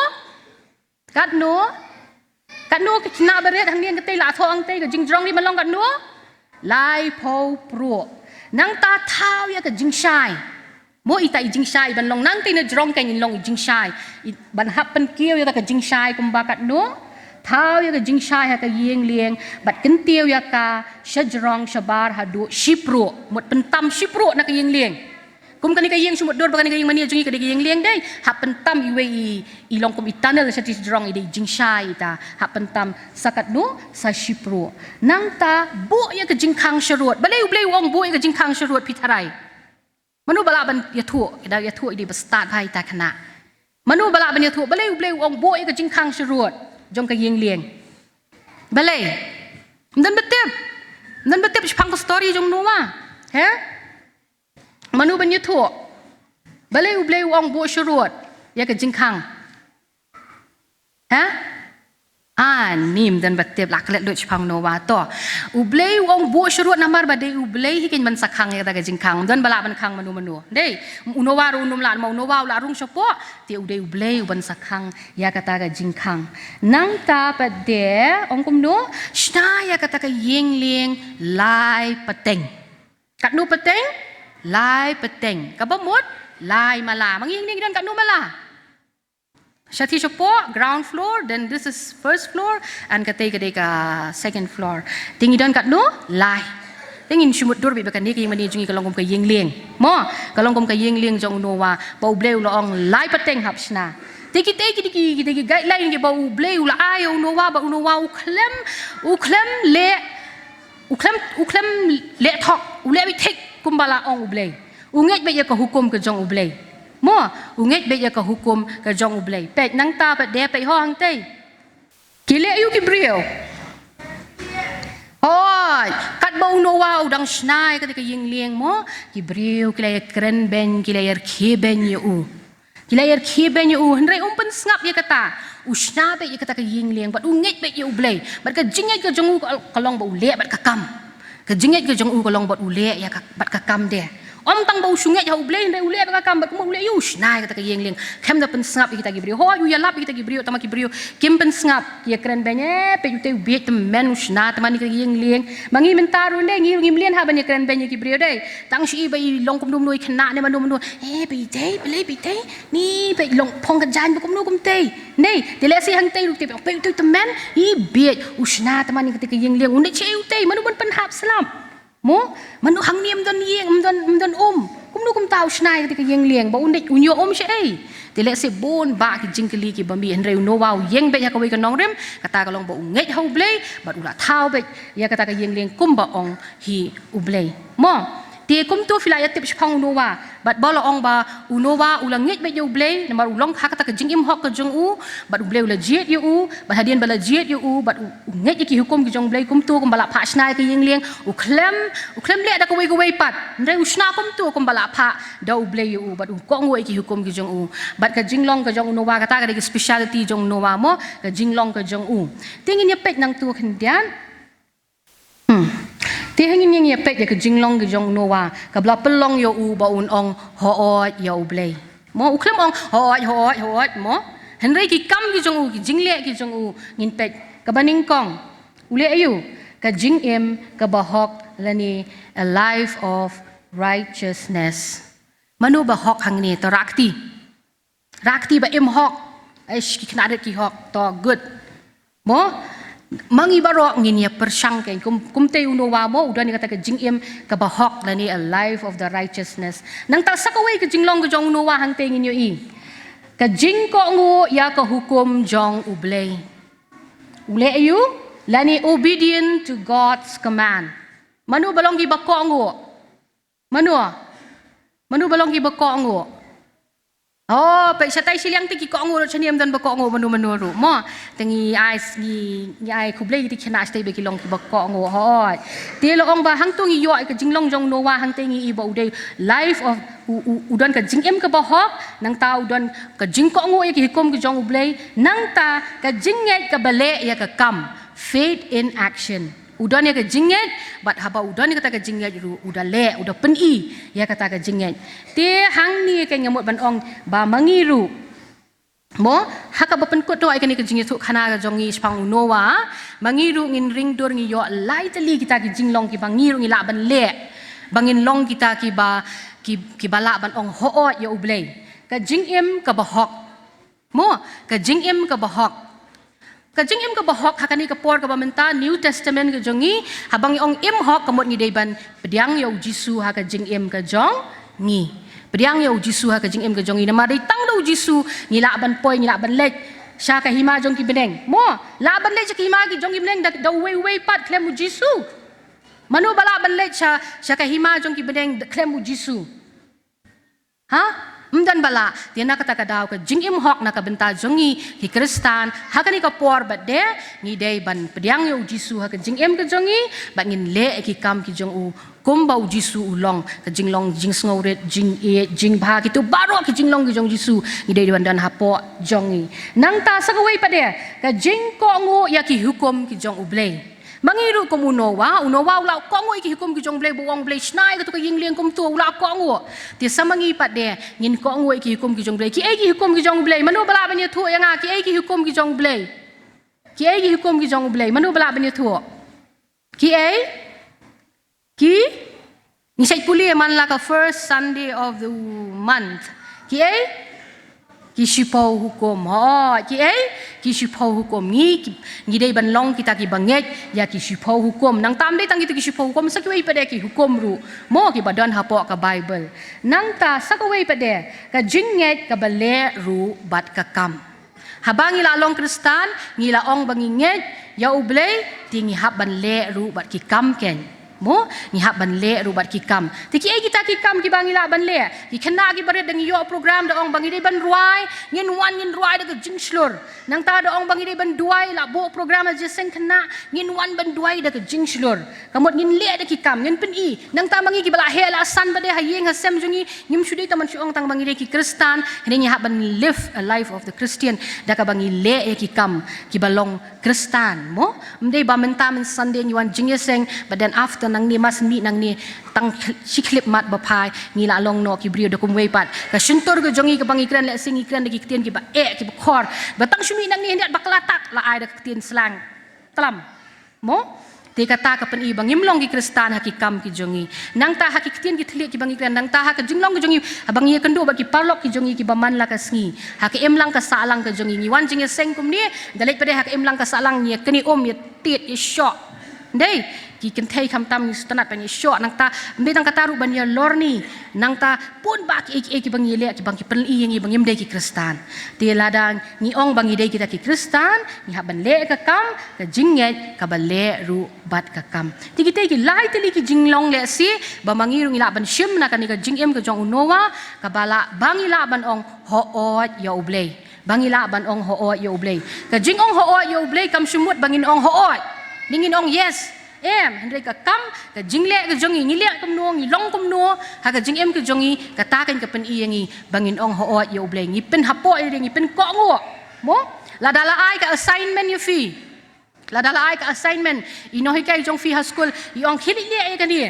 kat nu ka chna beret hang nian ka te la thong te ka jingjrong di ban long kat nu lai po pro nang ta thao ya ka jingshai mo ita i jingshai ban long nang te na jrong ka in long i jingshai ban hap pan kieu ya ka jingshai kum ba kat nu thao ya ka jingshai ha ka yeng lieng bat ken tieu ya ka shajrong shabar hadu shipro mot pentam shipro na ka yeng lieng kum kani ka yeng sumut dor ba kani ka yeng mania jungi ka yeng lieng dai ha pentam iwe i long kum itanel sa jrong i jingshai ta ha pentam sakat nu sa shipro nang ta bu ya ka jingkhang sharot balai ublei wong bu ya ka jingkhang sharot pitharai manu bala ban ya thu ida ya thu i start hai ta khana manu bala ban ya thu balai ublei wong bu ya ka jingkhang sharot jong ka yeng lieng balai dan betep pang story jong nuwa he manu ban yutu balai ublei wong bo shurut ya ka jingkhang ha nim dan betep lak let lu pang nuwa to ublei wong bo shurut namar ba dei ublei hikin man sakhang ya ka jingkhang dan bala ban khang manu dei unowa ru num la mau unowa la rung sopo ti udei ublei ban sakhang ya kata ka jingkhang nang ta pa de ong kum no shna ya kata ka yeng lieng lai pateng kat nu pateng lai pateng ka bamut lai mala mang yeng lieng dan kat nu mala Shati sopo ground floor then this is first floor and katay ka second floor tingi dan kat nu lai tingin sumut dur bi bakan ni ki mani jungi kalong kum ka yeng lieng mo kalong kum ka yeng lieng jong no wa bau bleu lo ong lai pateng hapsna tiki guideline ki bau bleu la ayo no wa ba no wa u klem le thok u le bi thik kumbala ong ublei unget be ya ka hukum ka jong ublei mo unget be ya ka hukum ka jong ublei pet nang ta pa de pe ho hang te kile yu ki brio oi kat bau no wa udang snai ka yeng lieng mo ki brio kile kren ben kile yer ke ben yu kile yer ke ben yu henre umpen ngap ya kata usna be ya kata ka yeng lieng bat unget be yu ublei bat ka jinget ka jong kalong bau le bat ka kam ka jinget ka jong kalong bat ule ya bat ka kam de om tang bau sungai ya ublei ndai ule ba kam ba kum ule yush nai kata ka yeng lieng kem da pen snap kita gibrio ho yu ya lap kita gibrio tama gibrio kim pen snap ya kren benye pe yu te biet men usna tama ni ka yeng lieng mangi mentaru ndai ngi ngim lien ha ban ya kren benye gibrio dai tang shi ba long kum dum noi khna ne manu pe te bele pe te ni pe long phong ka jan ba kum no kum te nei de le si hang te lu te pe tu te men i biet usna tama ni ka yeng lieng unde che yu te manu ban pen hap salam mo manu hang niam don yeng don kum nu kum tau snai ka yeng lieng ba unde unyo she ei de le se bon ba ki jingkeli ki bami henre no wow yeng be ya ka we ka nong rem kata ka long ba unget ho blei ba ula thau be ya kata ka yeng lieng kum ba ong hi ublei mo ti kum tu filaya tip phang no wa bat bolo ong ba unowa ulang nget be yo blei namar ulong ha kata ka jing im hok ka jong u bat ublei ula jiet yo u ba hadian bala jiet yo u bat nget ki hukum ki jong blei kum tu kum bala pha snai ka yeng lieng u klem le da ka we pat ndai usna kum tu kum bala pha da ublei yo u bat ko ngoi ki hukum ki jong u bat ka jinglong ka jong unowa kata ka specialty jong unowa mo ka jinglong ka jong u tingin ya pet nang tu khendian ti hangin yang ya pet ya ka jinglong ka jong unowa ka bla pelong yo u ba un ong ho ya ublei mo u klem ong ho mo henrei ki kam ki jong u ki jingle ki jong u ngin pet ka baning kong ule ayu ka jing em ka bahok lani a life of righteousness manu ba hok hang ni to rakti ba im hok ki kena ki hok to good mo mangi barok ngin ya persang ken kum te uno wa mo udan ni kata ke jing im ka ba hok la ni a life of the righteousness nang ta sakawai ke jinglong ke jong uno wa hang te ngin yo i ka jing ko ngu ya ka hukum jong ublay ule ayu lani obedient to God's command manu balong gi ba ko ngu manu balong gi ba ko ngu oh pe satai siliang ti ki ko ngu chaniam dan ba ko ngu manu ru mo tengi ai kublay ti khana stay be ki long ki ba ko ngu hoi ti lo ong ba hang tu ngi yo ka jinglong jong no wa hang te ngi i ba udai life of udan ka jing em ka ba hok nang ta udan ka jing ko ngu ya ki hikom ki jong ublay nang ta ka jinget ka bale ya ka kam faith in action udan ya ka jinget bat haba udan ya kata ka jinget ru udah le udah peni ya kata ka jinget te hang ni ka ngamut ban ong ba mangiru mo haka ba penkut tu ai ka ni ka jinget tu khana ka jongi spang unowa mangiru ngin ring dor ngi yo lai tali kita ki jinglong ki bangiru ngi la ban le bangin long kita ki bala ban ong ho ya ublay ka jing em ka ba hok mo ka jing em ka ba hok kajing im ka bahok hakani ka por ka bamenta New Testament ka jongi habang ong im hok kamot ngi dayban pediang yo Jisu ha kajing im ka jong ngi pediang yo Jisu ha kajing im ka jongi nama day tang do Jisu ngi la ban poi ngi la ban lek sha ka hima jong ki beneng mo la ban lek ki hima ki jong ki beneng da way pat klem Jisu manu bala ban lek sha ka hima jong ki beneng klem Jisu ha mdan bala dia nak kata kadau ke jing im hok nak benta jongi ki kristan hakani ka por bat de ngi dei ban pediang yo Jisu ha ke jing im ke jongi bat ngin le ki kam ki jong u kum bau Jisu ulong ke jing long jing sngoret jing e jing ba ki tu baro ki jing long ki jong Jisu ngi dei ban dan hapo jongi nang ta sakawai pa de ka jing ko ngu ya ki hukum ki jong ublay mangiru kom unowa ula ko ngu ki hukum ki jong blay buong blay snai ka tu ka yingling kom tu ula ko ngu ti samangi pat de ngin ko ngu ki hukum ki jong blay ki ai ki hukum ki jong blay manu bala ban thu yang ki ai ki hukum ki jong blay ki ai ki hukum ki jong blay manu bala ban thu ki ai ki ni sai puli man la ka first Sunday of the month ki ai ki sipau hukum ha ki ai ki sipau hukum ngi dei ban long kita ki banget ya ki sipau hukum nang tam dei tang kita ki sipau hukum sakwe pade ki hukum ru mo ki badan hapo ka Bible nang ta sakwe pade ka jinget ka bale ru bat ka kam habangi la long kristan ngi la ong banginget ya ublay tingi hab ban le ru bat ki kam ken mo ni hab ban le rubat ki kam tiki ai kita ki kam ki bangi la ban le ki khana ki baret dang yo program da ong bangi dei ban ruai ngin ruai da jing slur nang ta da ong bangi dei ban duai la bo program a jeseng khana ngin wan ban duai da jing slur kamot ngin le da ki kam ngin pen i nang ta bangi ki bala he la san ba de hayeng ha sem jungi ngim shudei taman shu ong tang bangi dei ki kristan ni hab ban live a life of the Christian da ka bangi le ki kam ki balong kristan mo mdei ba menta men Sunday ni wan jing yeseng but then after nang ni mas mi nang ni tang siklip mat bapai ni la long no ki brio da kum wei pat ka suntor ga jongi ka bangi kran le singi kran ki tien ki ba ki ba khor ba tang shumi nang ni hendak baklatak la ai da tien slang tlam mo te kata ka pen i bangim long ki kristan hakikam ki jongi nang ta hakikitien ki thli ki bangi kran nang ta ha ka jinglong ki jongi abangi kendo ba ki parlok ki jongi ki baman la ka sngi ha ka em lang ka salang ka jongi ni wan jing seng kum ni dalek pade ha ka em lang ka salang ni keni ye tit ye shot dei ki kentai kam tam ni stanat pani shot nang ta mbe nang kataru ban ya lorni nang ta pun ba ki bangi le ki bangi pen i ngi bangim dei ki kristan te ladang ni ong bangi dei kita ki kristan ni haban le ka kam ka jinget ka bale ru bat ka kam ti kita ki lai teli ki jinglong le si ba mangi ru ngila ban shim na ka ni ka jingem ka jong unowa ka bala bangi la ban ong hoot ya ublay bangi la ban ong hoot ya ublay ka jingong hoot ya ublay kam shumut bangin ong hoot ningin ong yes hendai ka kam ka jingle ka jongi ngile kam no ngi long kam no ha ka jing ka jongi ka ta kan ka pen i ngi bangin ong ho ya ublay ngi pen hapo i ngi pen ko ngo mo la dala ai ka assignment you fee la dala ai ka assignment i no hikai jong fi ha school i ong khili le ka ni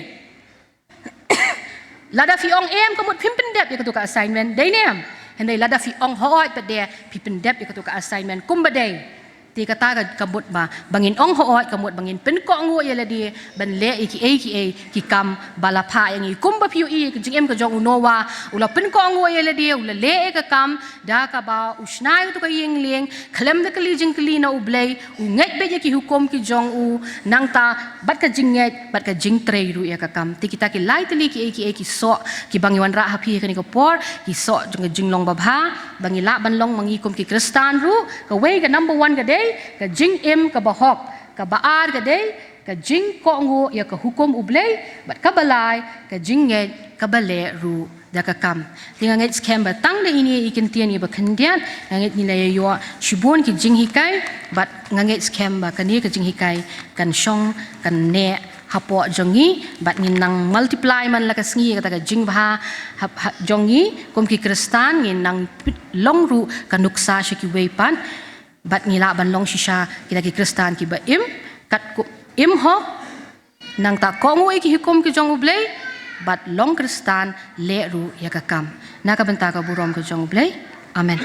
la da fi ong kamut pimpen dep ya ka assignment dai nem hendai la da fi ong ho pa de pipen dep ya ka assignment kum ba dai ti kata kabut ba bangin ong hoot kamut bangin pen ko ngu yela di ban le ki kam balapha yang i kumba piu i jing em ka jong unowa ula pen ko ngu yela di ula le ka kam da ka ba usnai to ka yeng leng klem de kali jing kali na ublei u ngai be ki hukum ki jong u nang ta bat ka jing ngai bat ka jing trei ru ya ka kam ti kita ki lai tli ki so ki bangiwan ra hapi ka ni ko por ki so jing long babha bangila ban long mangi kum ki kristan ru ka wei ka number 1 ka day ka jing em ka bahok ka baar ka day ka jing ko ngu ya ka hukum ublei bat ka balai ka jing ngai ka bale ru da ka kam tinga ngai scam ba tang de ini ikin tian ni ba khandian ngai ni la yo shibon ki jing hikai bat ngai scam ba ka ni ka jing hikai kan shong kan ne hapo jongi bat nang multiply man la kasngi kata ka jing bha jongi kom ki kristan nang long ru kanuksa shiki weipan bat ngila ban long shisha kita ki kristan ki ba im kat ko im ho nang ta ko ngui ki hukum ki jong ublei bat long kristan le ru ya ka kam na ka benta ka burom ka jong ublei amen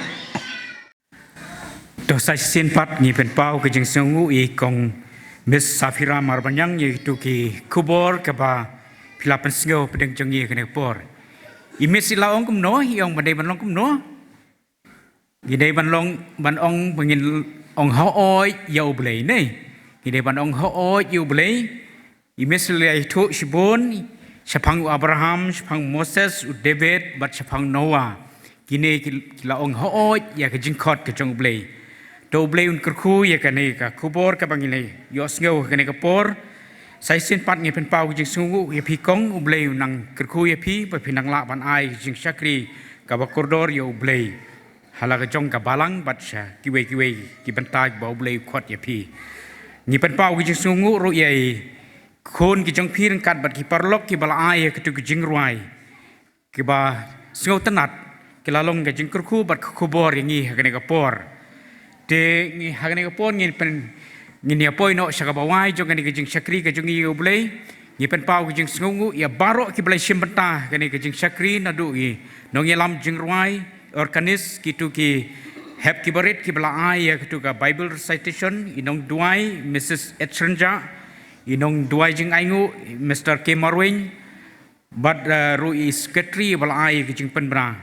to sai sin pat ni pen pau ke jing sungu I kong Miss Safira Marbanyang yaitu ki kubor ke ba pilapan sengau pedeng jongi kene por. I miss ilaong kumno yang bandai banlong kumno. Gidai banlong banong bangin ong haoi yau blei nei. Gidai banong haoi yau blei. I miss lai tu shibon shapang Abraham, shapang Moses, David, bat shapang Noah. Gine ilaong haoi ya ke jingkot ke jong blei. Do blei un kerku ya kane ka kubor ka bangilai yo sngau kane ka por sai sin pat ngi pen pau jing sungu ya pi kong u blei nang kerku ya pi pa pinang la ban ai jing sakri ka ba koridor yo blei hala ka jong ka balang bat sha kiwe ki bentai ba blei khot ya pi ngi pen pau jing sungu ro ye khon ki jong pi rang kat bat ki parlok ki bala ai ka tu ki jing ruai ki ba sngau tanat ki la long ka jing kerku bat kubor ngi kane ka por te ni hagane ko pon ngin pen ngin ya poi no saka bawai jong ni jing sakri ka jong i ublei ni pen pau jing sungu ya baro ki blai simbenta ka ni jing sakri na du i nong yelam jing ruai organis ki tu ki heb ki barit ki bla ai ya tu ka bible recitation inong duai Mrs Etrenja inong duai jing aingu Mr K Marwin bat ru i secretary bla ai ki jing pen bra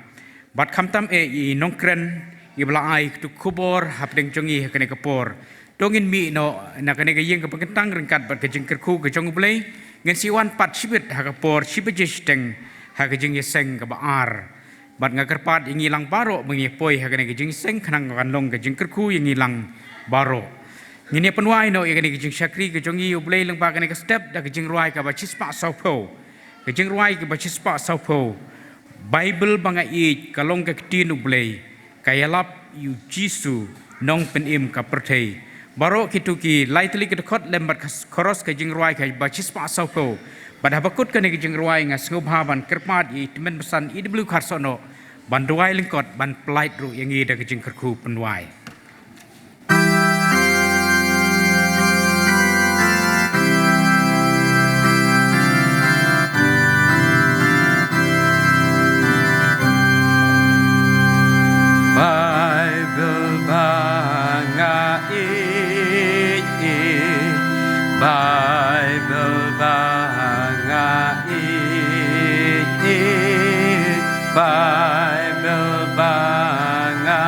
bat khamtam e inong kren ibla ai tu kubor hapdeng jongi kane kapor dongin mi no na kane ga yeng ka pangtang rengkat bat ka jing kerku ka jong blei ngen siwan pat sibet ha kapor sibejes teng ha ka jing yeseng ka baar bat ngakarpat ingi lang baro mengi poi ha kane ga jing seng khanang kan long ka jing kerku ingi lang baro ngini penwai no kane ga jing sakri ka jongi blei lang ba kane ka step da ka jing ruai ka ba chispa saupo ka jing ruai ka ba chispa saupo bible banga I kalong ka tin blei kayalap yu jisu nong penim ka perthei baro kitu ki lightly ki khot lembat khoros ka jing ruai ka ba chispa sauko bad habakut ka ni jing ruai nga snubha ban kerpat I temen pesan IW kharsono ban duai lingkot ban plight ru yangi da ka jing kerku penwai Bible banga Bible banga Bible banga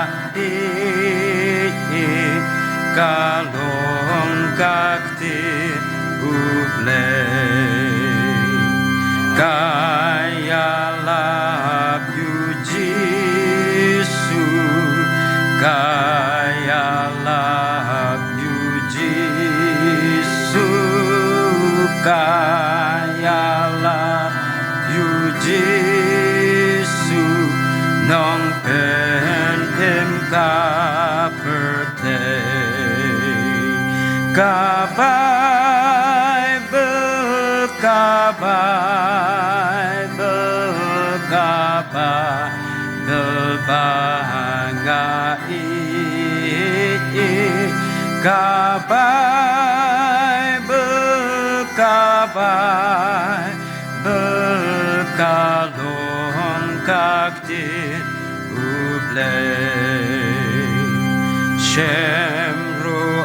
kalong kakti ublei kaya lap kaya love you Jesus kaya love you Jesus nong pen em ka birthday ka Bible ka Bible ka Bible banga ka Bible ka Bible ka long kakti ublei shem ro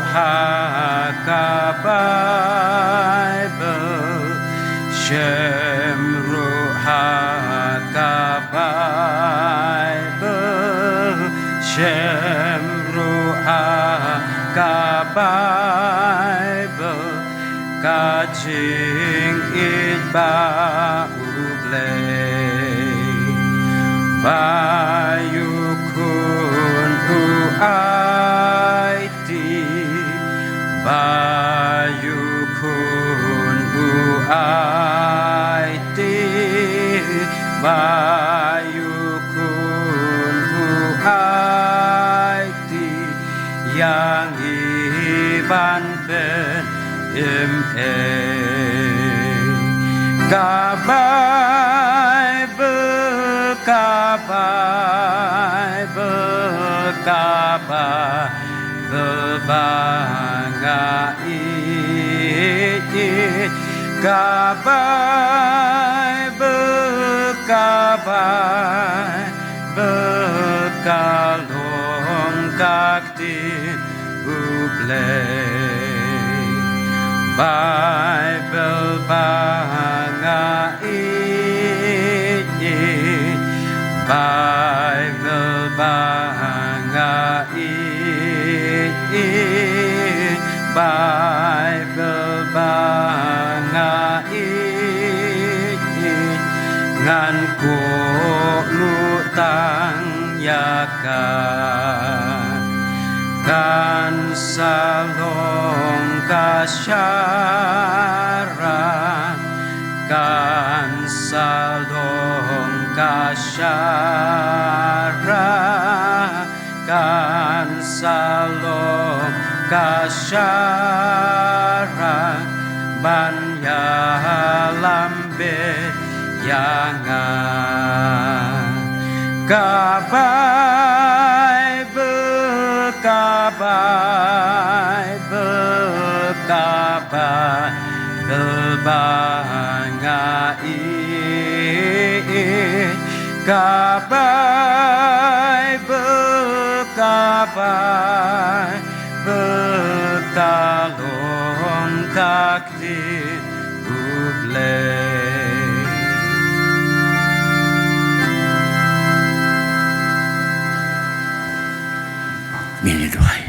ka Bible ka jing it ba ublay ba yu kun u ai ti ba yu kun u ai ti ba yu kun u ai ti yang iban ben im ka Bible ka Bible ka Bible banga i ka Bible ka Bible ka long kak tin ublay Bible banga i Bible banga i Bible banga i ngan ko lutang yaka kan salong kasyara kan salong kasyara kan salong kasyara banya lambe yanga ka Bible ka Bible ka Bible banga i ka Bible ka Bible ka long kak tin ublay Mini doy.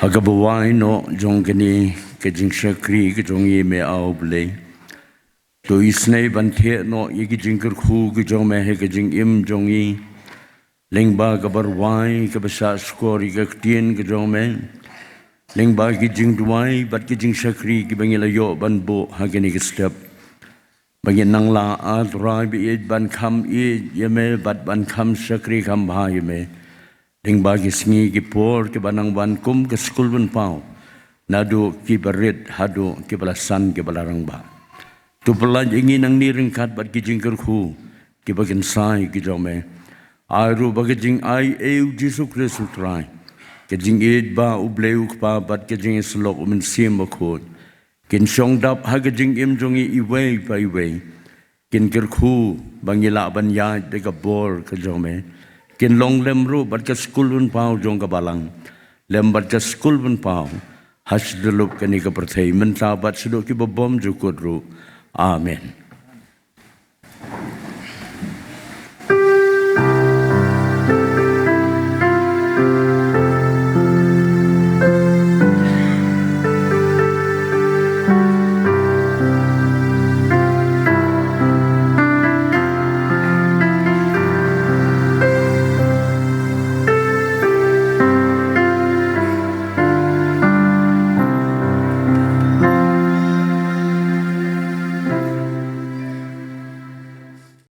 Agabawai no jong kini ke jing shakri ke jong ye me au ble. To isnei ban the no ye ke jing ker khu ke jong me he ke jing im jong yi. Lengba gabar wai ke basa skori ke tien ke jong me. Lengba ke jing duai bat ke jing shakri ke bangila yo ban bo ha ke ni ke step. Bagi nang la at rai bi it ban kam ye me bat ban kam shakri kam bha ye me. Ding bagi sengi ki por ke banang ban kum ke skul ban pau nadu ki berit hadu ki balasan ki balarang ba tu pelaj ingin nang ni ringkat bat ki jingker khu ki bagin sai ki jome airu bagi jing ai eu Jesu Kristus trai ke jing id ba ubleu pa bat ke jing slok min sim khot kin shong dap ha ke jing im jongi iwei pa iwei kin ker khu bangila ban ya de ka bor ke jome kin long lem ru bat ka skul bun pau jong ka balang lem bat ka skul bun pau has delup kani ka perthai men ta bat sudo ki bom ju kut ru amen